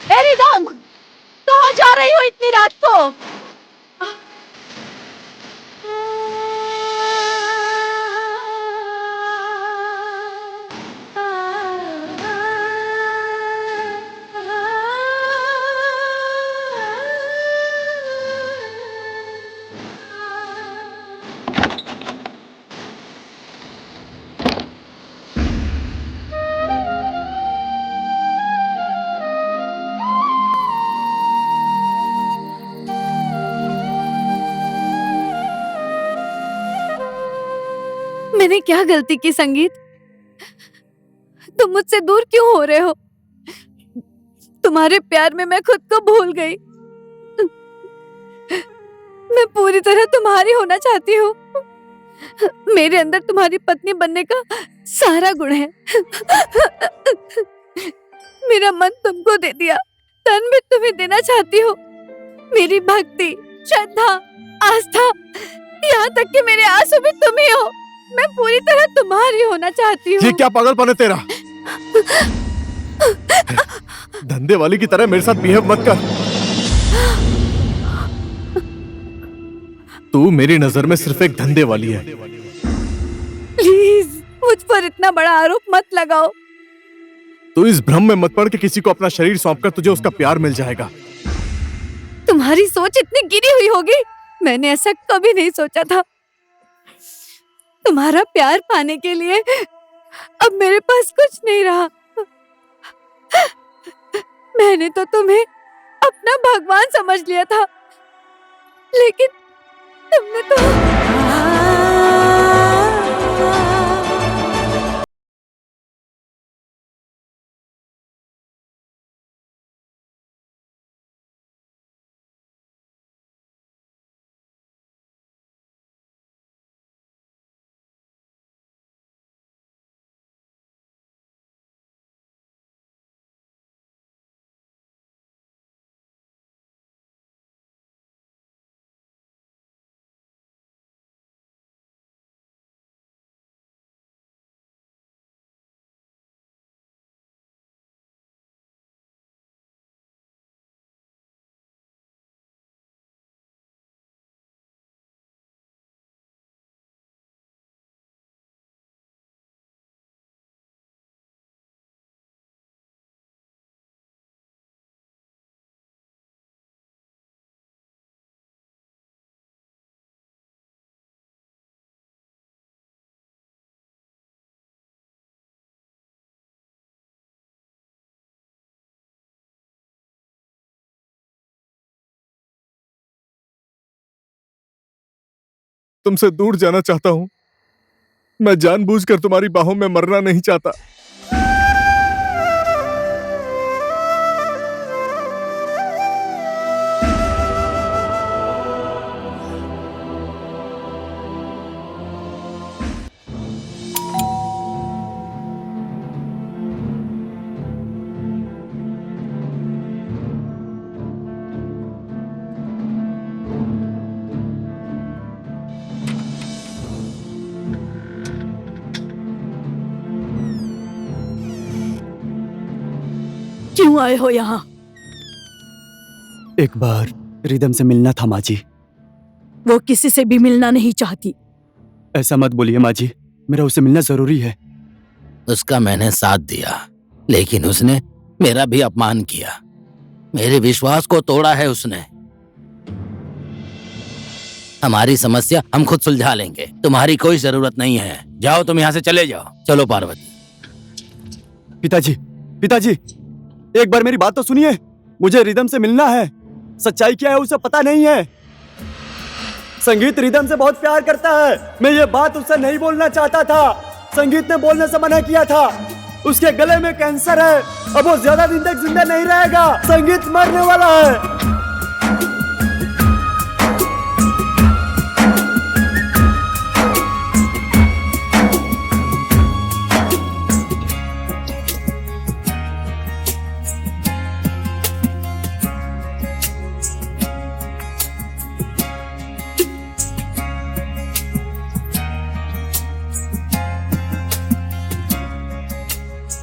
Speaker 3: रिदम, कहाँ जा रही हो इतनी रात को?
Speaker 1: मैंने क्या गलती की संगीत? तुम मुझसे दूर क्यों हो रहे हो? तुम्हारे प्यार में मैं खुद को भूल गई। मैं पूरी तरह तुम्हारी होना चाहती हूँ। मेरे अंदर तुम्हारी पत्नी बनने का सारा गुण है। मेरा मन तुमको दे दिया, तन भी तुम्हें देना चाहती हूँ। मेरी भक्ति, श्रद्धा, आस्था, यहाँ तक कि मेरे आंसू भी तुम ही हो। मैं पूरी तरह तुम्हारी होना चाहती
Speaker 2: ये
Speaker 1: हूँ।
Speaker 2: क्या पागलपन है तेरा? धंधे वाली की तरह मेरे साथ बिहेव मत कर। तू मेरी नजर में सिर्फ एक धंधे वाली है।
Speaker 1: प्लीज मुझ पर इतना बड़ा आरोप मत लगाओ।
Speaker 2: तू इस भ्रम में मत पड़ कि किसी को अपना शरीर सौंपकर तुझे उसका प्यार मिल जाएगा।
Speaker 1: तुम्हारी सोच इतनी गिरी हुई होगी, मैंने ऐसा कभी नहीं सोचा था। तुम्हारा प्यार पाने के लिए अब मेरे पास कुछ नहीं रहा। मैंने तो तुम्हें अपना भगवान समझ लिया था, लेकिन तुमने तो
Speaker 2: तुमसे दूर जाना चाहता हूं। मैं जानबूझकर तुम्हारी बाहों में मरना नहीं चाहता।
Speaker 3: क्यों आए हो यहाँ?
Speaker 11: एक बार रिदम से मिलना था माँ जी।
Speaker 3: वो किसी से भी मिलना नहीं चाहती।
Speaker 11: ऐसा मत बोलिए माँ जी, मेरा उससे मिलना जरूरी है।
Speaker 8: उसका मैंने साथ दिया, लेकिन उसने मेरा भी अपमान किया। मेरे विश्वास को तोड़ा है उसने। हमारी समस्या हम खुद सुलझा लेंगे, तुम्हारी कोई जरूरत नहीं है। जाओ, तुम यहाँ से चले जाओ। चलो पार्वती।
Speaker 11: पिताजी, पिताजी, एक बार मेरी बात तो सुनिए। मुझे रिदम से मिलना है। सच्चाई क्या है उसे पता नहीं है। संगीत रिदम से बहुत प्यार करता है। मैं ये बात उससे नहीं बोलना चाहता था। संगीत ने बोलने से मना किया था। उसके गले में कैंसर है, अब वो ज्यादा दिन तक जिंदा नहीं रहेगा। संगीत मरने वाला है।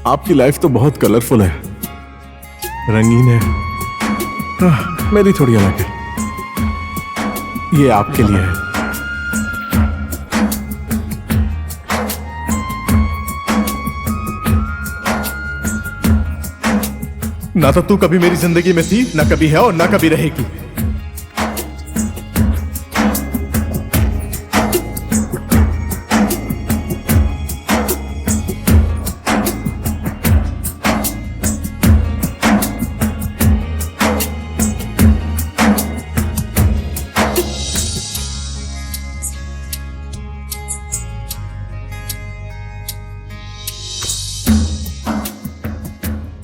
Speaker 2: आपकी लाइफ तो बहुत कलरफुल है, रंगीन है। मेरी थोड़ी अलग है। ये आपके लिए है। ना तो तू कभी मेरी जिंदगी में थी, ना कभी है और ना कभी रहेगी।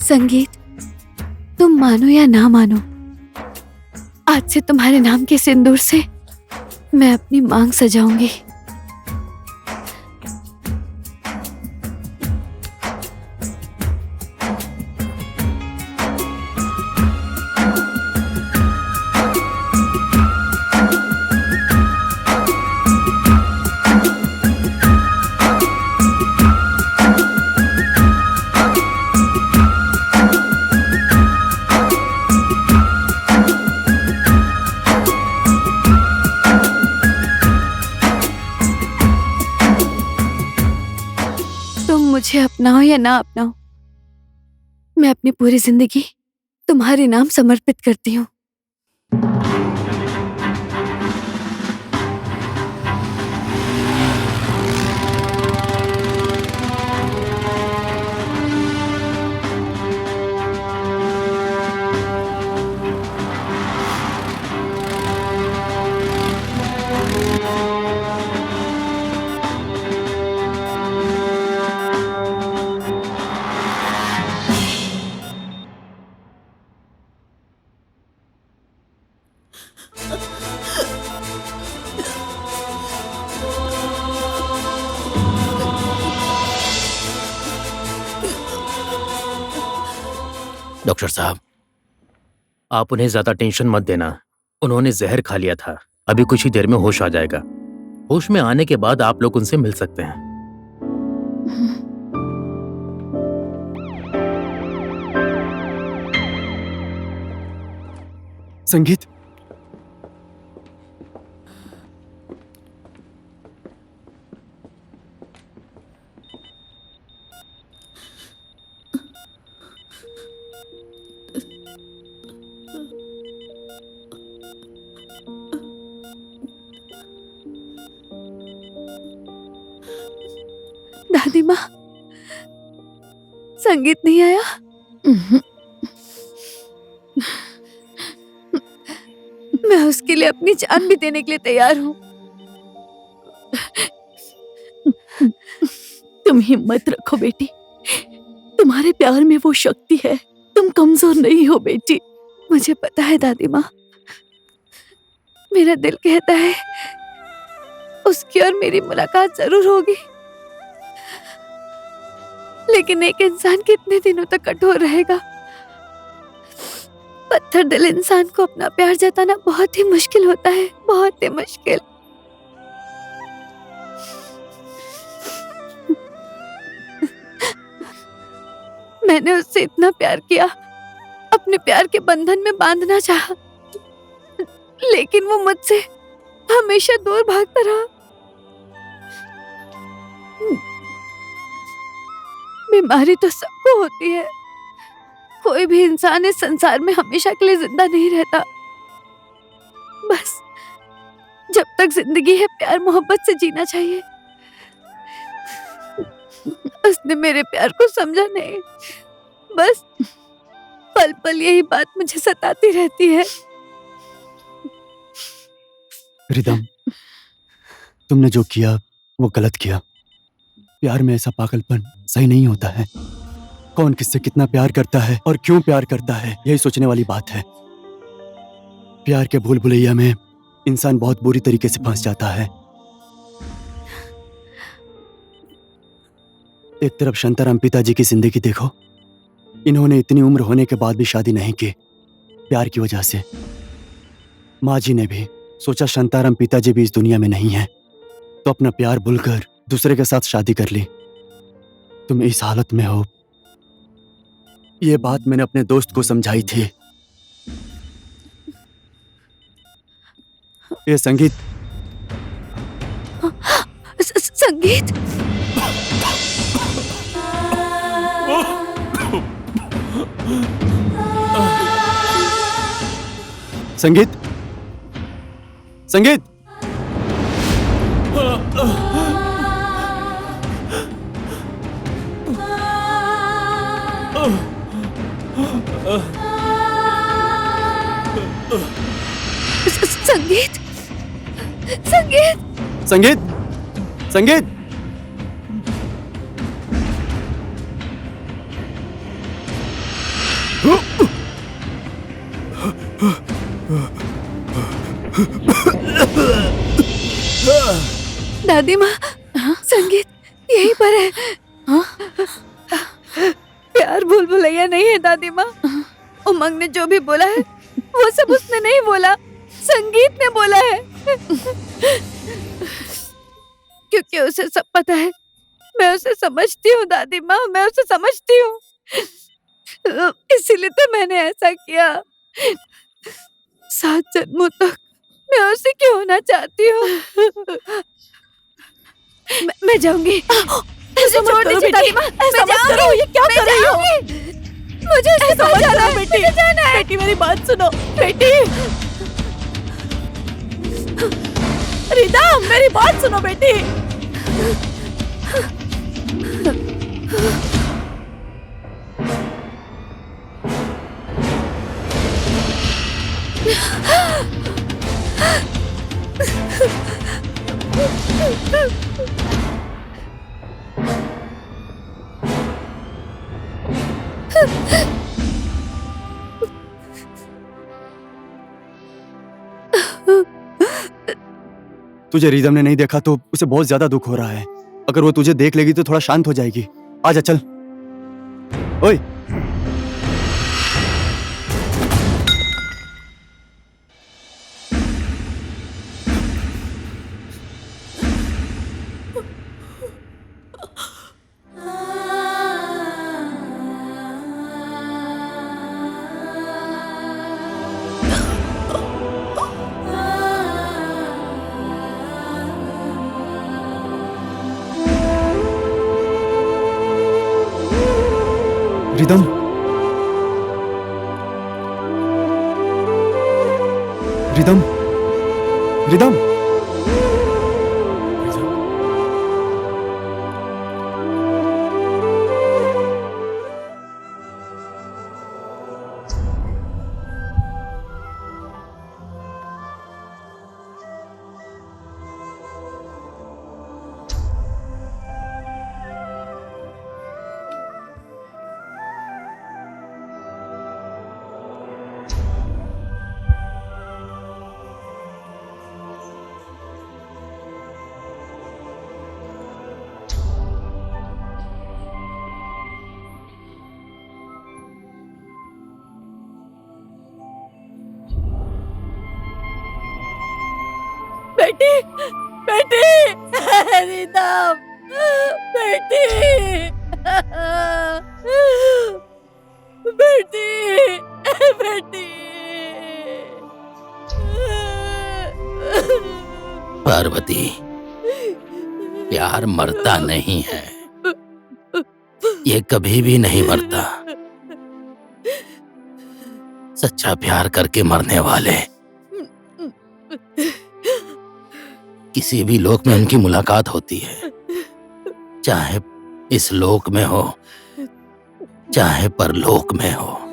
Speaker 4: संगीत, तुम मानो या ना मानो, आज से तुम्हारे नाम के सिंदूर से मैं अपनी मांग सजाऊंगी। ना अपनाऊं, मैं अपनी पूरी जिंदगी तुम्हारे नाम समर्पित करती हूँ।
Speaker 12: डॉक्टर साहब, आप उन्हें ज्यादा टेंशन मत देना। उन्होंने जहर खा लिया था, अभी कुछ ही देर में होश आ जाएगा। होश में आने के बाद आप लोग उनसे मिल सकते हैं।
Speaker 11: संगीत,
Speaker 4: दादी माँ, संगीत नहीं आया? मैं उसके लिए अपनी जान भी देने के लिए तैयार हूँ।
Speaker 3: तुम हिम्मत रखो बेटी, तुम्हारे प्यार में वो शक्ति है, तुम कमजोर नहीं हो बेटी।
Speaker 4: मुझे पता है दादी माँ, मेरा दिल कहता है उसकी और मेरी मुलाकात जरूर होगी, लेकिन एक इंसान कितने दिनों तक कठोर रहेगा? पत्थर दिल इंसान को अपना प्यार जताना बहुत ही मुश्किल होता है, बहुत ही मुश्किल। मैंने उससे इतना प्यार किया, अपने प्यार के बंधन में बांधना चाहा, लेकिन वो मुझसे हमेशा दूर भागता रहा। बीमारी तो सबको होती है, कोई भी इंसान इस संसार में हमेशा के लिए जिंदा नहीं रहता। बस जब तक जिंदगी है, प्यार मोहब्बत से जीना चाहिए। उसने मेरे प्यार को समझा नहीं, बस पल पल यही बात मुझे सताती रहती है।
Speaker 11: रिदम, तुमने जो किया वो गलत किया। प्यार में ऐसा पागलपन सही नहीं होता है। कौन किससे कितना प्यार करता है और क्यों प्यार करता है, यही सोचने वाली बात है। प्यार के भूल भुलैया में इंसान बहुत बुरी तरीके से फंस जाता है। एक तरफ शांताराम पिताजी की जिंदगी देखो, इन्होंने इतनी उम्र होने के बाद भी शादी नहीं की, प्यार की वजह से। माँ जी ने भी सोचा शांताराम पिताजी भी इस दुनिया में नहीं है, तो अपना प्यार भूलकर दूसरे के साथ शादी कर ली। तुम इस हालत में हो, ये बात मैंने अपने दोस्त को समझाई थी। ये संगीत,
Speaker 4: संगीत,
Speaker 11: संगीत, संगीत,
Speaker 4: संगीत, संगीत,
Speaker 11: संगीत, संगीत।
Speaker 4: दादी माँ, संगीत यहीं पर है। प्यार भूल भुलैया नहीं है दादी माँ। उमंग ने जो भी बोला है वो सब उसने नहीं बोला, संगीत ने बोला है। क्योंकि उसे सब पता है, मैं उसे समझती हूँ दादी माँ, मैं उसे समझती हूँ, इसीलिए तो मैंने ऐसा किया। 7 जन्मों तक मैं उसे क्यों होना चाहती हूँ। मैं जाऊंगी।
Speaker 1: मुझे छोड़ दीजिए दादी माँ,
Speaker 3: ऐसा मत करो, ये क्या कर रही हो?
Speaker 1: मुझे उसके पास जाना है,
Speaker 3: बेटी,
Speaker 1: मुझे जाना है।
Speaker 3: बेटी मेरी बात सुनो, बेटी। रिदम, मेरी बात सुनो बेटी।
Speaker 11: तुझे रिदम ने नहीं देखा तो उसे बहुत ज्यादा दुख हो रहा है। अगर वो तुझे देख लेगी तो थोड़ा शांत हो जाएगी। आजा चल। ओए रिदम, रिदम, रिदम।
Speaker 3: बेटी, बेटी, रिदम, बेटी, बेटी, बेटी।
Speaker 8: पार्वती, प्यार मरता नहीं है, ये कभी भी नहीं मरता। सच्चा प्यार करके मरने वाले किसी भी लोक में उनकी मुलाकात होती है, चाहे इस लोक में हो चाहे परलोक में हो।